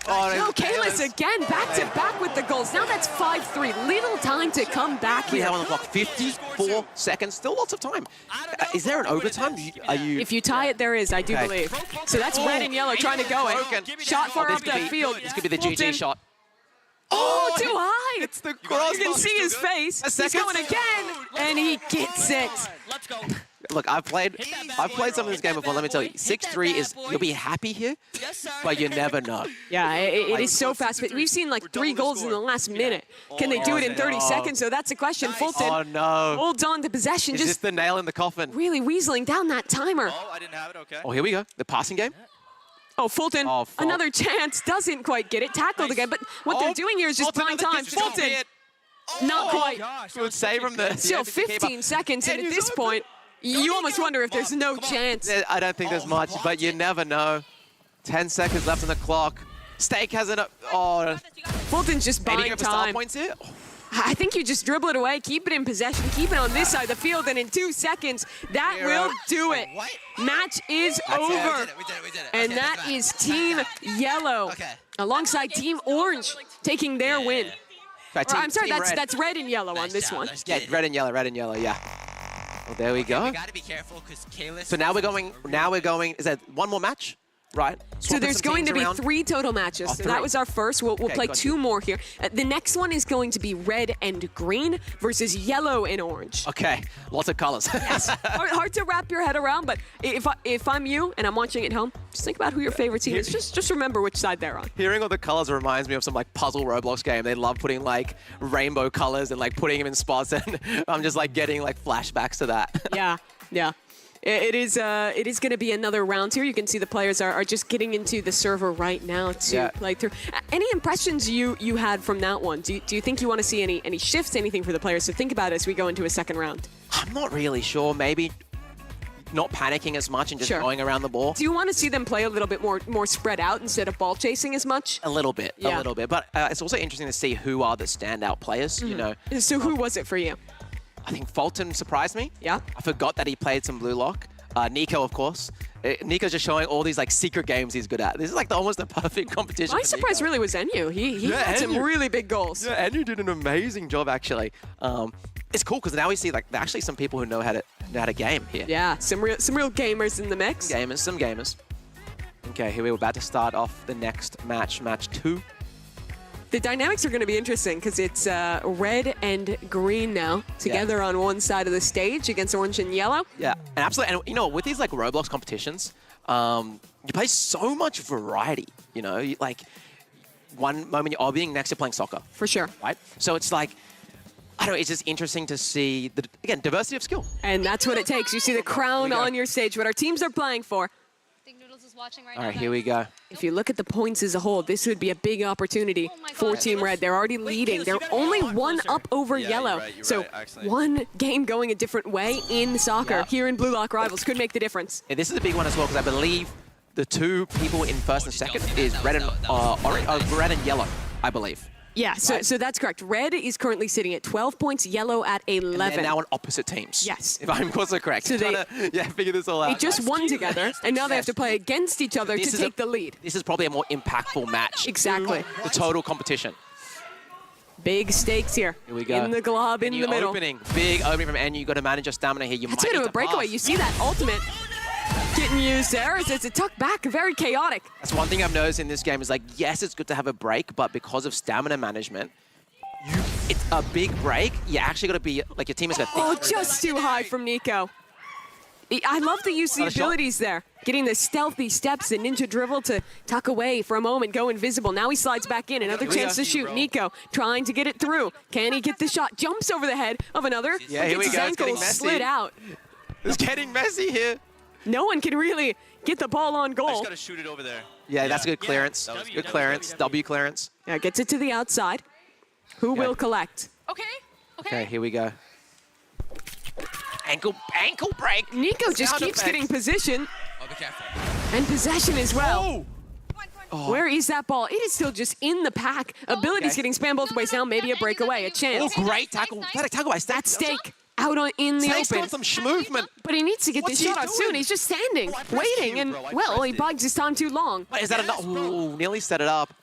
Oh, No, Kalis again, back to back with the goals. Now that's 5-3. Little time to come back We here. have on the clock 54 seconds. Still lots of time. Is there an overtime? Are you? If you tie it, there is, I do Okay. believe. So that's red and yellow trying to go it. Shot far up the field. This could be the GG Fulton. shot. Oh, too high. It's the cross. You can see his face. He's going again, and he gets it. Let's go. Look, I've played some of this game before. Let me tell you, 6-3 is you'll be happy here, but you never know. Yeah, it is so fast. But we've seen like 3 goals in the last minute. Can they do it in 30 seconds? So that's the question. Fulton Oh no! holds on to possession, Is this just the nail in the coffin? really weaseling down that timer. Oh, I didn't have it. Okay. Oh, here we go. The passing game. Oh, Fulton, Oh, Fulton. another chance, doesn't quite get it. Tackled again, but what they're doing here is just prime time. Fulton, not quite. Good save from the. Still 15 seconds, and at this point, you almost wonder if there's no chance. I don't think there's much, but you never know. 10 seconds left on the clock. Steak has it up. Oh, Fulton's just any buying go for star time. points here? I think you just dribble it away, keep it in possession, keep it on this side of the field, and in 2 seconds, that will do it. Match is over. And that is Team Yellow alongside Team Orange taking their win. Right, Or, I'm sorry, team that's red and yellow on this one. Yeah, red and yellow, yeah. Well, there we go. We gotta be careful because Kalis. So now we're going, is that one more match? Right. So Swapping there's some going to teams be around. 3 total matches. Oh, So 3. that was our first. We'll Okay, play got 2 you. more here. The next one is going to be red and green versus yellow and orange. Okay, lots of colors. Yes. hard to wrap your head around, but if I'm you and I'm watching at home, just think about who your favorite team is. Just remember which side they're on. Hearing all the colors reminds me of some like puzzle Roblox game. They love putting like rainbow colors and like putting them in spots, and I'm just like getting like flashbacks to that. Yeah. It is going to be another round here. You can see the players are just getting into the server right now to play through. Any impressions you had from that one? Do you think you want to see any shifts, anything for the players to think about as we go into a second round? I'm not really sure. Maybe not panicking as much and just Sure. going around the ball. Do you want to see them play a little bit more spread out instead of ball chasing as much? A little bit, Yeah. a little bit. But it's also interesting to see who are the standout players, you know. So who was it for you? I think Fulton surprised me. Yeah. I forgot that he played some blue lock. Nico, of course. Nico's just showing all these like secret games he's good at. This is like almost the perfect competition. My for surprise Nico. really was Enyu. He had some Enyu. really big goals. Yeah, Enyu did an amazing job actually. It's cool because now we see like there are actually some people who know how to game here. Yeah, some real gamers in the mix. Some gamers. Okay, here we're about to start off the next match, match 2. The dynamics are going to be interesting because it's red and green now together on one side of the stage against orange and yellow. Yeah, and absolutely. And you know, with these like Roblox competitions, you play so much variety. You know, like one moment you're being next to playing soccer. For sure. Right? So it's like, I don't know, it's just interesting to see, again, diversity of skill. And that's what it takes. You see the crown on your stage, what our teams are playing for. Noodles is watching right All now. right, here we go. If you look at the points as a whole, this would be a big opportunity for Team Red. They're already leading. They're only one up over yellow. So one game going a different way in soccer here in Blue Lock Rivals could make the difference. And this is a big one as well because I believe the two people in first and second is red and orange, red and yellow, I believe. Yeah, so that's correct. Red is currently sitting at 12 points, yellow at 11. And they're now on opposite teams. Yes. If I'm also correct. So they figure this all out. They just won together, and now they have to play against each other to take the lead. This is probably a more impactful match. Exactly. The total competition. Big stakes here. Here we go. In the glob, in the middle. Big opening from Enyu. You've got to manage your stamina here. That's a bit of a breakaway. You see that ultimate getting used there. It's a tuck back, very chaotic. That's one thing I've noticed in this game is like, yes, it's good to have a break, but because of stamina management, it's a big break. You actually got to be, like your team is going to think. Oh, just too high from Nico. I love the use of the abilities there. Getting the stealthy steps and ninja dribble to tuck away for a moment, go invisible. Now he slides back in. Another chance to shoot. Nico trying to get it through. Can he get the shot? Jumps over the head of another. Yeah, here we Gets go. his It's getting ankle messy. slid out. It's getting messy here. No one can really get the ball on I goal. just got to shoot it over there. Yeah, that's good clearance. Good clearance. W clearance. Yeah, gets it to the outside. Who will collect? Okay, here we go. Ankle break. Nico just Sound keeps effects. getting position Oh, be careful. and possession as well. Where is that ball? It is still just in the pack. Abilities getting spammed both ways now. Maybe a breakaway, a chance. Oh, great tackle. Tackle by That's stake out in the Snake's open. got some schmovement. But he needs to get What's this he shot out soon. doing? He's just standing, I pressed waiting, you, and, bro. I well, he pressed it. bugs his time too long. Wait, is that enough? Ooh, nearly set it up.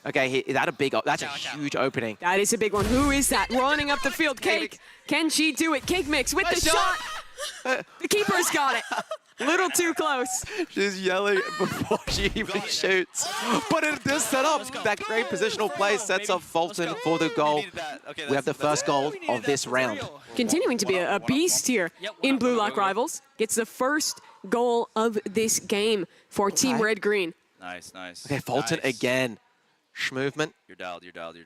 Okay, is that a big, that's a huge opening. That is a big one. Who is that? Running up the field. Cake. Can she do it? Cake Mix with the shot. The keeper's got it. Little too close. She's yelling before she even shoots. But it does set up. That great positional play sets up Fulton for the goal. We have the first goal of this round. Continuing to be a beast here in Blue Lock Rivals. Gets the first goal of this game for Team Red Green. Nice, nice. Okay, Fulton again. Movement. You're dialed.